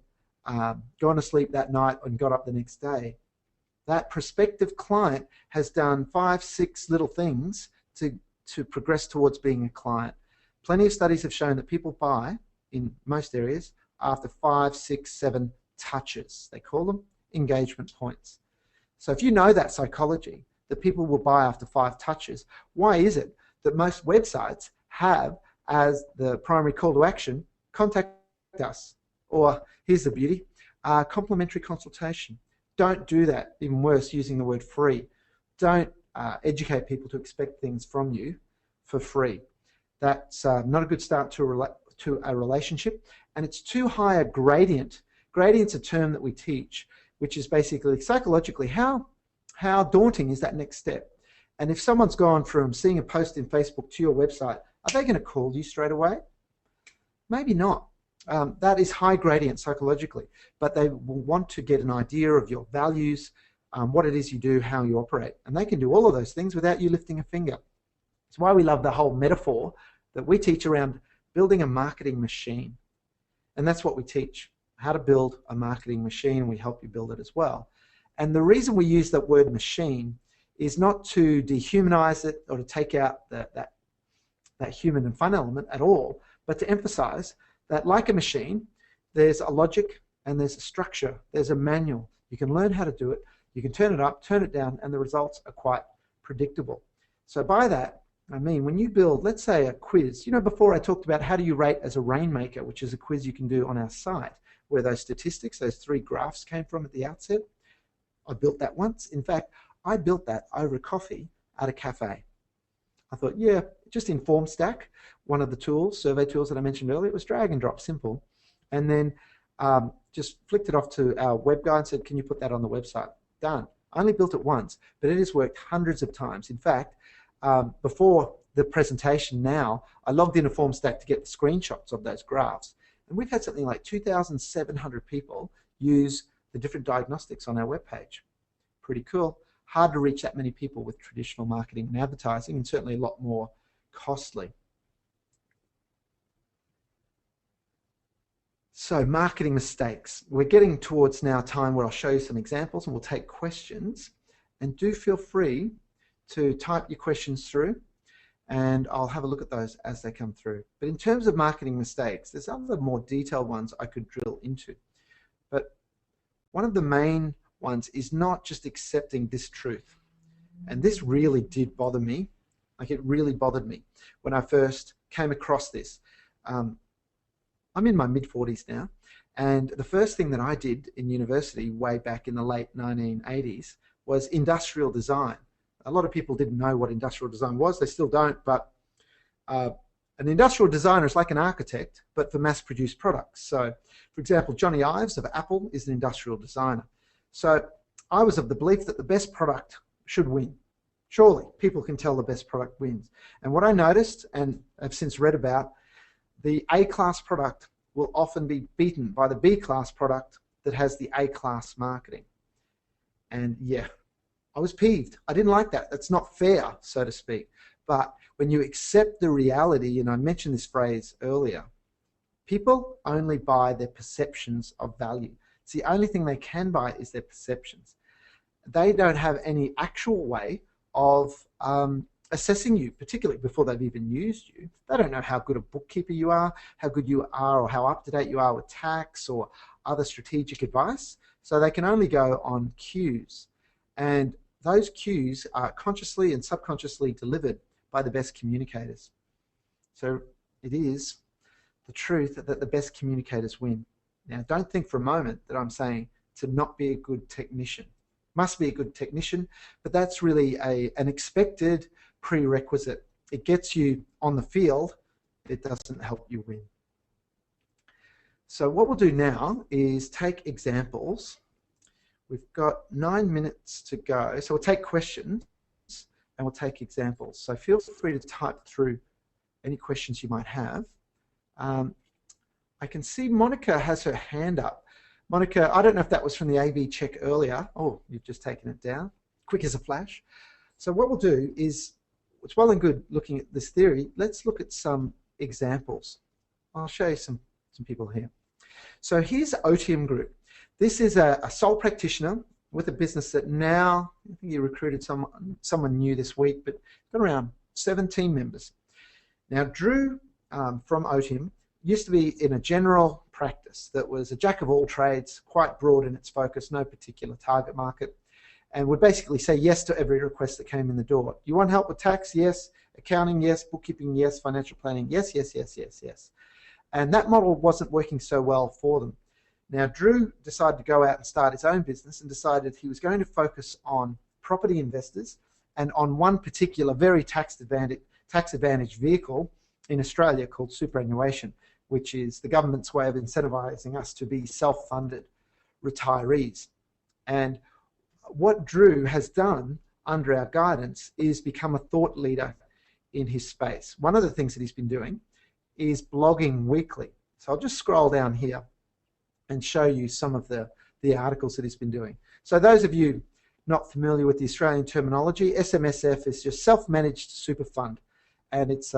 gone to sleep that night and got up the next day, that prospective client has done 5, 6 little things to progress towards being a client. Plenty of studies have shown that people buy, in most areas, after 5, 6, 7 touches. They call them engagement points. So if you know that psychology, that people will buy after 5 touches, why is it that most websites have as the primary call to action, contact us? Or, here's the beauty, complimentary consultation. Don't do that. Even worse, using the word free. Don't educate people to expect things from you for free. That's not a good start to a relationship, and it's too high a gradient. Gradient's a term that we teach, which is basically psychologically how daunting is that next step. And if someone's gone from seeing a post in Facebook to your website, are they going to call you straight away? Maybe not. That is high gradient psychologically, but they will want to get an idea of your values, what it is you do, how you operate. And they can do all of those things without you lifting a finger. It's why we love the whole metaphor that we teach around building a marketing machine. And that's what we teach, how to build a marketing machine. We help you build it as well. And the reason we use that word machine is not to dehumanize it or to take out that human and fun element at all, but to emphasize that, like a machine, there's a logic and there's a structure, there's a manual. You can learn how to do it, you can turn it up, turn it down, and the results are quite predictable. So by that, I mean, when you build, let's say, a quiz, you know, before I talked about how do you rate as a rainmaker, which is a quiz you can do on our site, where those statistics, those 3 graphs came from at the outset. I built that once. In fact, I built that over coffee at a cafe. I thought, yeah, just in FormStack, one of the tools, survey tools that I mentioned earlier, it was drag and drop, simple. And then just flicked it off to our web guy and said, can you put that on the website? Done. I only built it once, but it has worked hundreds of times. In fact, before the presentation now, I logged into FormStack to get the screenshots of those graphs. And we've had something like 2,700 people use the different diagnostics on our webpage. Pretty cool. Hard to reach that many people with traditional marketing and advertising, and certainly a lot more costly. So, marketing mistakes. We're getting towards now a time where I'll show you some examples and we'll take questions. And do feel free to type your questions through, and I'll have a look at those as they come through. But in terms of marketing mistakes, there's other more detailed ones I could drill into. But one of the main ones is not just accepting this truth. And this really did bother me. Like, it really bothered me when I first came across this. I'm in my mid-40s now, and the first thing that I did in university way back in the late 1980s was industrial design. A lot of people didn't know what industrial design was. They still don't, but an industrial designer is like an architect, but for mass-produced products. So, for example, Johnny Ives of Apple is an industrial designer. So I was of the belief that the best product should win. Surely, people can tell the best product wins. And what I noticed, and I've since read about, the A-class product will often be beaten by the B-class product that has the A-class marketing. And yeah, I was peeved. I didn't like that. That's not fair, so to speak. But when you accept the reality, and I mentioned this phrase earlier, people only buy their perceptions of value. It's the only thing they can buy is their perceptions. They don't have any actual way of assessing you, particularly before they've even used you. They don't know how good a bookkeeper you are, how good you are, or how up-to-date you are with tax or other strategic advice. So they can only go on cues. And those cues are consciously and subconsciously delivered by the best communicators. So it is the truth that the best communicators win. Now, don't think for a moment that I'm saying to not be a good technician. Must be a good technician, but that's really an expected prerequisite. It gets you on the field, it doesn't help you win. So what we'll do now is take examples. We've got 9 minutes to go, so we'll take questions and we'll take examples. So feel free to type through any questions you might have. I can see Monica has her hand up. Monica, I don't know if that was from the AV check earlier. Oh, you've just taken it down. Quick as a flash. So what we'll do is, it's well and good looking at this theory. Let's look at some examples. I'll show you some people here. So here's Otium Group. This is a sole practitioner with a business that now, I think he recruited someone new this week, but got around 17 members. Now Drew from Otium used to be in a general practice that was a jack of all trades, quite broad in its focus, no particular target market, and would basically say yes to every request that came in the door. You want help with tax? Yes. Accounting? Yes. Bookkeeping? Yes. Financial planning? Yes, yes, yes, yes, yes. And that model wasn't working so well for them. Now Drew decided to go out and start his own business and decided he was going to focus on property investors and on one particular very tax advantage vehicle in Australia called superannuation, which is the government's way of incentivizing us to be self-funded retirees. And what Drew has done under our guidance is become a thought leader in his space. One of the things that he's been doing is blogging weekly. So I'll just scroll down here and show you some of the articles that he's been doing. So those of you not familiar with the Australian terminology, SMSF is just self-managed super fund, and it's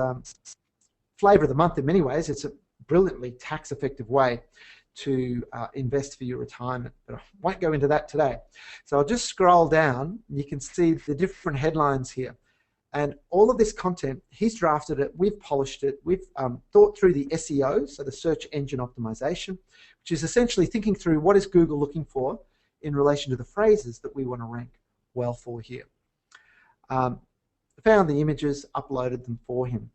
flavour of the month in many ways. It's a brilliantly tax-effective way to invest for your retirement, but I won't go into that today. So I'll just scroll down. You can see the different headlines here, and all of this content, he's drafted it, we've polished it, we've thought through the SEO, so the search engine optimization, which is essentially thinking through what is Google looking for in relation to the phrases that we want to rank well for here. Found the images, uploaded them for him,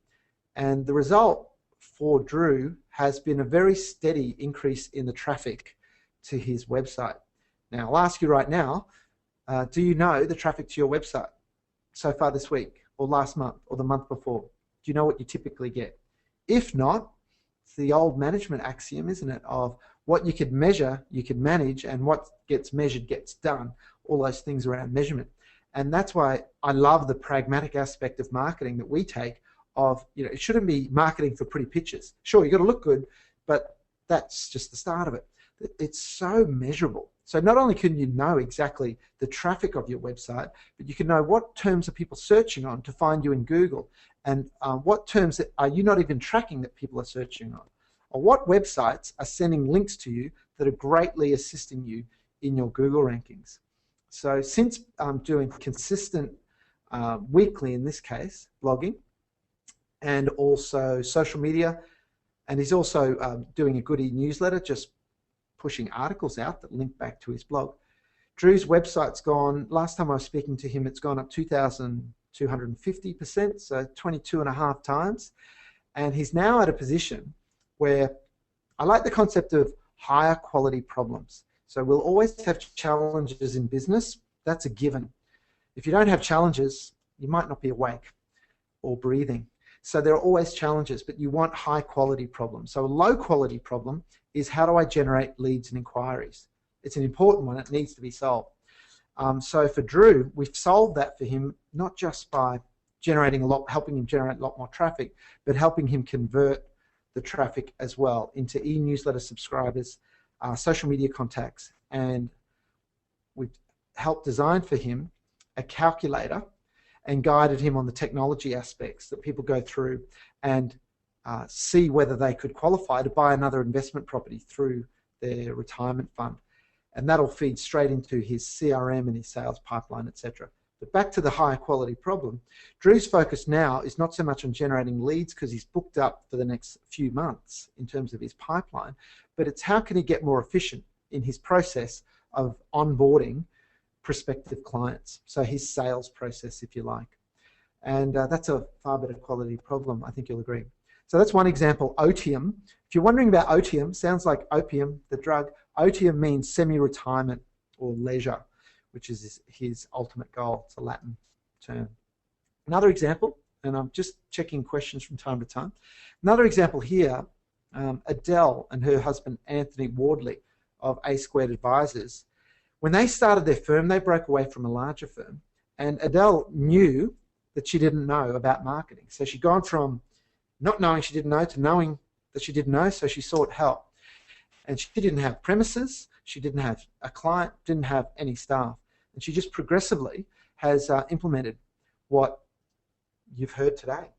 and the result for Drew has been a very steady increase in the traffic to his website. Now I'll ask you right now, do you know the traffic to your website so far this week or last month or the month before? Do you know what you typically get? If not, it's the old management axiom, isn't it, of what you could measure, you could manage, and what gets measured gets done, all those things around measurement. And that's why I love the pragmatic aspect of marketing that we take of, you know, it shouldn't be marketing for pretty pictures. Sure, you've got to look good, but that's just the start of it. It's so measurable. So not only can you know exactly the traffic of your website, but you can know what terms are people searching on to find you in Google, and what terms are you not even tracking that people are searching on, or what websites are sending links to you that are greatly assisting you in your Google rankings. So since I'm doing consistent weekly, in this case, blogging, and also social media, and he's also doing a good e-newsletter, just pushing articles out that link back to his blog. Drew's website's gone, last time I was speaking to him, it's gone up 2,250%, so 22.5 times. And he's now at a position where I like the concept of higher quality problems. So we'll always have challenges in business, that's a given. If you don't have challenges, you might not be awake or breathing. So there are always challenges, but you want high quality problems. So a low quality problem is, how do I generate leads and inquiries? It's an important one, it needs to be solved. So for Drew, we've solved that for him, not just by generating helping him generate a lot more traffic, but helping him convert the traffic as well into e-newsletter subscribers, social media contacts, and we've helped design for him a calculator and guided him on the technology aspects that people go through and see whether they could qualify to buy another investment property through their retirement fund. And that'll feed straight into his CRM and his sales pipeline, etc. But back to the high quality problem, Drew's focus now is not so much on generating leads because he's booked up for the next few months in terms of his pipeline, but it's how can he get more efficient in his process of onboarding prospective clients, so his sales process, if you like. And that's a far better quality problem, I think you'll agree. So that's one example, Otium. If you're wondering about Otium, sounds like opium, the drug. Otium means semi-retirement or leisure, which is his ultimate goal. It's a Latin term. Another example, and I'm just checking questions from time to time. Another example here, Adele and her husband Anthony Wardley of A Squared Advisors. When they started their firm, they broke away from a larger firm, and Adele knew that she didn't know about marketing. So she'd gone from not knowing she didn't know to knowing that she didn't know, so she sought help. And she didn't have premises, she didn't have a client, didn't have any staff. And she just progressively has implemented what you've heard today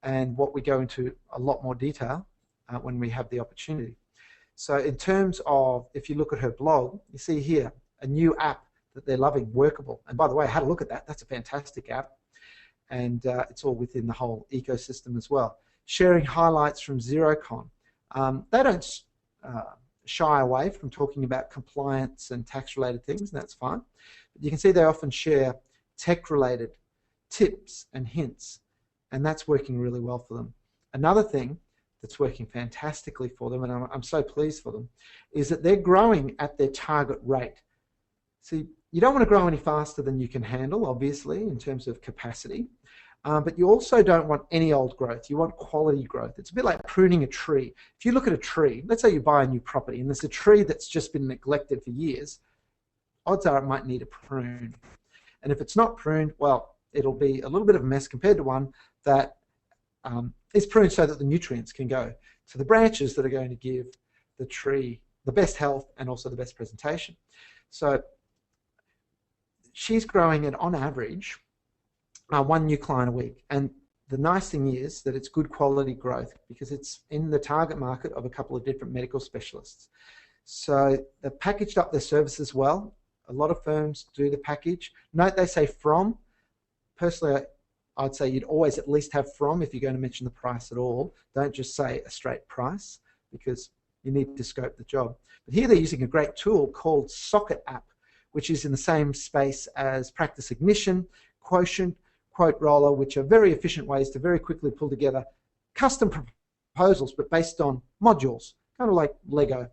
and what we go into a lot more detail when we have the opportunity. So in terms of, if you look at her blog, you see here a new app that they're loving, Workable. And by the way, I had a look at that. That's a fantastic app. And it's all within the whole ecosystem as well. Sharing highlights from XeroCon. They don't shy away from talking about compliance and tax-related things, and that's fine. But you can see they often share tech-related tips and hints, and that's working really well for them. Another thing that's working fantastically for them, and I'm so pleased for them, is that they're growing at their target rate. See, you don't want to grow any faster than you can handle, obviously, in terms of capacity, but you also don't want any old growth. You want quality growth. It's a bit like pruning a tree. If you look at a tree, let's say you buy a new property, and there's a tree that's just been neglected for years, odds are it might need a prune. And if it's not pruned, well, it'll be a little bit of a mess compared to one that is pruned so that the nutrients can go to the branches that are going to give the tree the best health and also the best presentation. So she's growing at, on average, one new client a week. And the nice thing is that it's good quality growth because it's in the target market of a couple of different medical specialists. So they've packaged up their services well. A lot of firms do the package. Note they say from. Personally, I'd say you'd always at least have from if you're going to mention the price at all. Don't just say a straight price because you need to scope the job. But here they're using a great tool called Socket App, which is in the same space as Practice Ignition, Quotient, Quote Roller, which are very efficient ways to very quickly pull together custom proposals, but based on modules, kind of like Lego.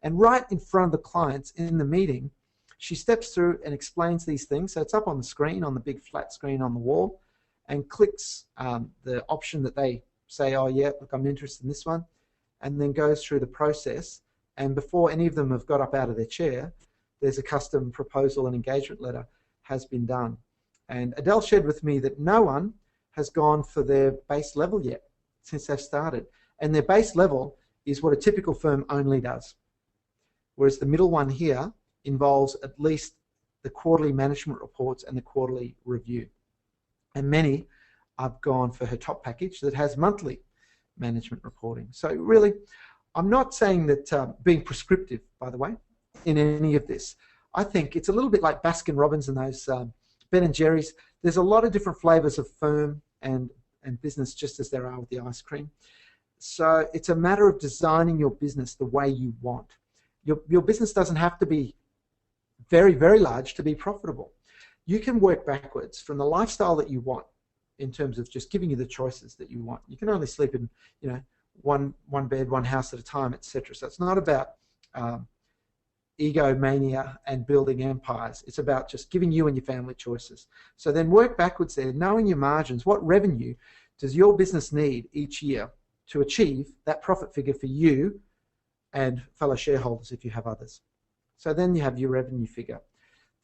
And right in front of the clients in the meeting, she steps through and explains these things. So it's up on the screen, on the big flat screen on the wall, and clicks the option that they say, oh yeah, look, I'm interested in this one, and then goes through the process. And before any of them have got up out of their chair, there's a custom proposal and engagement letter has been done. And Adele shared with me that no one has gone for their base level yet since they've started. And their base level is what a typical firm only does. Whereas the middle one here involves at least the quarterly management reports and the quarterly review. And many have gone for her top package that has monthly management reporting. So really, I'm not saying that being prescriptive, by the way, in any of this. I think it's a little bit like Baskin Robbins and those Ben and Jerry's. There's a lot of different flavors of firm and business, just as there are with the ice cream. So it's a matter of designing your business the way you want. Your business doesn't have to be very, very large to be profitable. You can work backwards from the lifestyle that you want in terms of just giving you the choices that you want. You can only sleep in, one bed, one house at a time, etc. So it's not about egomania and building empires. It's about just giving you and your family choices. So then work backwards there, knowing your margins. What revenue does your business need each year to achieve that profit figure for you and fellow shareholders if you have others? So then you have your revenue figure.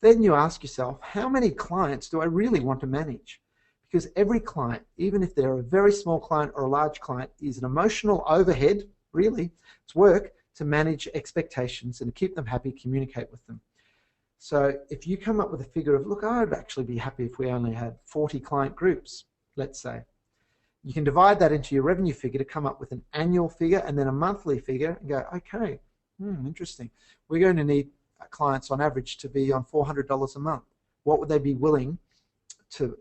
Then you ask yourself, how many clients do I really want to manage? because every client, even if they're a very small client or a large client, is an emotional overhead, really. It's work to manage expectations and to keep them happy, communicate with them. So if you come up with a figure of, look, I'd actually be happy if we only had 40 client groups, let's say. You can divide that into your revenue figure to come up with an annual figure and then a monthly figure and go, okay, interesting. We're going to need clients on average to be on $400 a month. What would they be willing to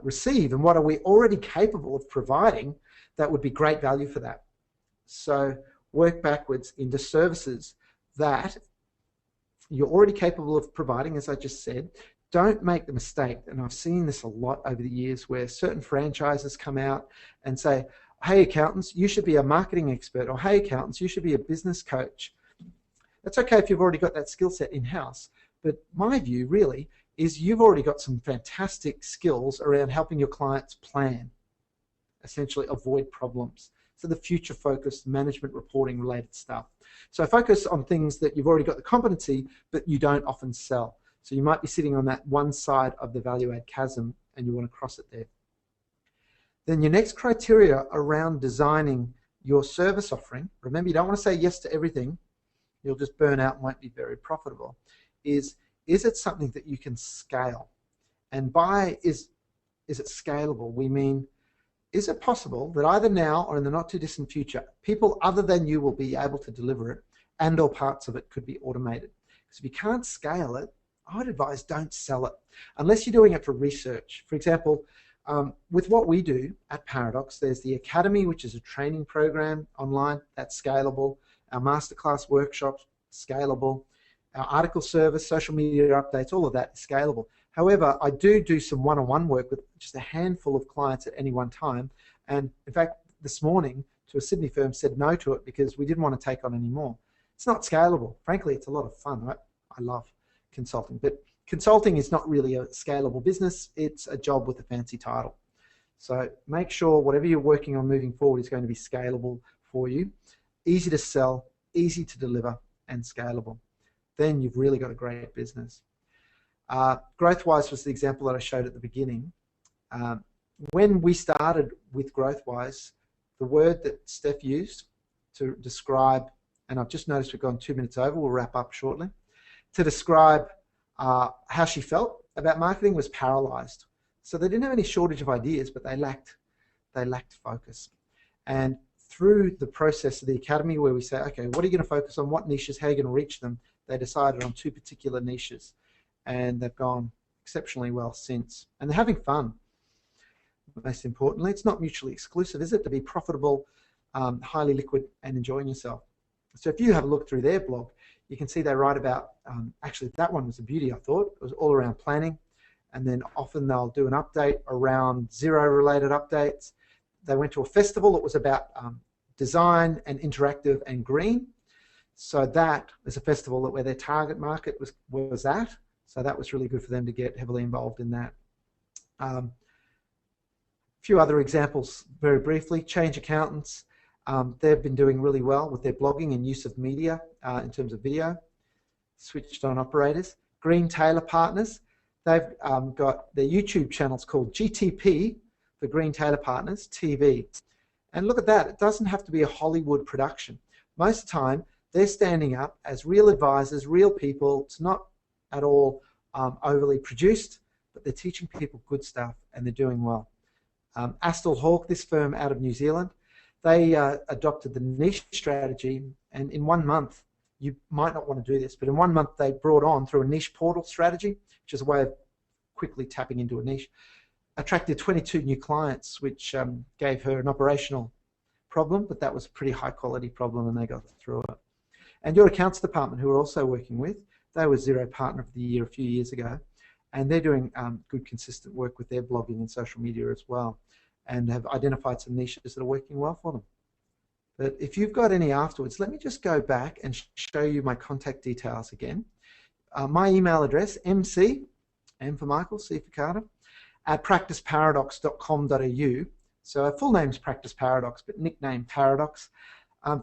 receive, and what are we already capable of providing that would be great value for that? So work backwards into services that you're already capable of providing, as I just said. Don't make the mistake, and I've seen this a lot over the years, where certain franchises come out and say, hey accountants, you should be a marketing expert, or hey accountants, you should be a business coach. That's okay if you've already got that skill set in-house, but my view really is you've already got some fantastic skills around helping your clients plan, essentially avoid problems. So the future-focused management reporting related stuff. So focus on things that you've already got the competency, but you don't often sell. So you might be sitting on that one side of the value-add chasm and you want to cross it there. Then your next criteria around designing your service offering, remember you don't want to say yes to everything, you'll just burn out and won't be very profitable, is it something that you can scale? And by is it scalable, we mean, is it possible that either now or in the not too distant future, people other than you will be able to deliver it, and or parts of it could be automated? Because if you can't scale it, I would advise don't sell it, unless you're doing it for research. For example, with what we do at Paradox, there's the Academy, which is a training program online, that's scalable. Our masterclass workshops, scalable. Our article service, social media updates, all of that is scalable. However, I do some one-on-one work with just a handful of clients at any one time. And in fact, this morning, to a Sydney firm, said no to it because we didn't want to take on any more. It's not scalable. Frankly, it's a lot of fun, right? I love consulting. But consulting is not really a scalable business. It's a job with a fancy title. So make sure whatever you're working on moving forward is going to be scalable for you. Easy to sell, easy to deliver, and scalable. Then you've really got a great business. GrowthWise was the example that I showed at the beginning. When we started with GrowthWise, the word that Steph used to describe, and I've just noticed we've gone 2 minutes over, we'll wrap up shortly, to describe how she felt about marketing was paralyzed. So they didn't have any shortage of ideas, but they lacked focus. And through the process of the Academy, where we say, okay, what are you going to focus on, what niches, how are you going to reach them, they decided on 2 particular niches, and they've gone exceptionally well since. And they're having fun. Most importantly, it's not mutually exclusive, is it, to be profitable, highly liquid, and enjoying yourself. So if you have a look through their blog, you can see they write about, actually that one was a beauty, I thought. It was all around planning, and then often they'll do an update around Xero-related updates. They went to a festival that was about design and interactive and green. So that is a festival where their target market was at. So that was really good for them to get heavily involved in that. A few other examples very briefly. Change Accountants. They've been doing really well with their blogging and use of media in terms of video. Switched On Operators. Green Taylor Partners. They've got their YouTube channels called GTP, for Green Taylor Partners TV. And look at that. It doesn't have to be a Hollywood production. Most of the time, they're standing up as real advisors, real people. It's not at all overly produced, but they're teaching people good stuff and they're doing well. Astle Hawke, this firm out of New Zealand, they adopted the niche strategy, and in 1 month, you might not want to do this, but in 1 month they brought on, through a niche portal strategy, which is a way of quickly tapping into a niche, attracted 22 new clients, which gave her an operational problem, but that was a pretty high quality problem and they got through it. And your accounts department, who we're also working with, they were Xero Partner of the Year a few years ago, and they're doing good consistent work with their blogging and social media as well, and have identified some niches that are working well for them. But if you've got any afterwards, let me just go back and show you my contact details again. My email address, MC, M for Michael, C for Carter, at practiceparadox.com.au. So our full name's Practice Paradox, but nickname Paradox.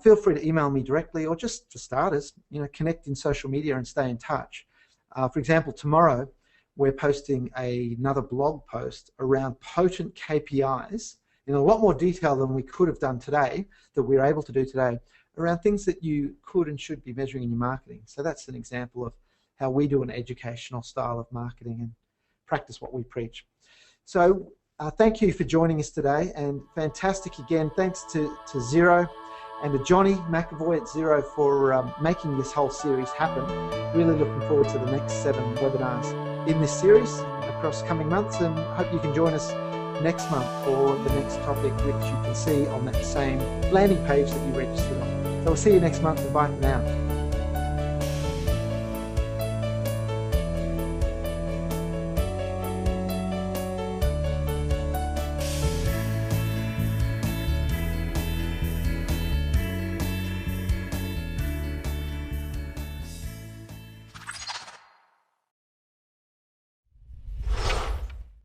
Feel free to email me directly, or just for starters, connect in social media and stay in touch. For example, tomorrow we're posting another blog post around potent KPIs in a lot more detail than we could have done today, that we're able to do today, around things that you could and should be measuring in your marketing. So that's an example of how we do an educational style of marketing and practice what we preach. So thank you for joining us today, and fantastic again, thanks to Xero and to Johnny McAvoy at Xero for making this whole series happen. Really looking forward to the next 7 webinars in this series across coming months, and hope you can join us next month for the next topic, which you can see on that same landing page that you registered on. So we'll see you next month, and bye for now.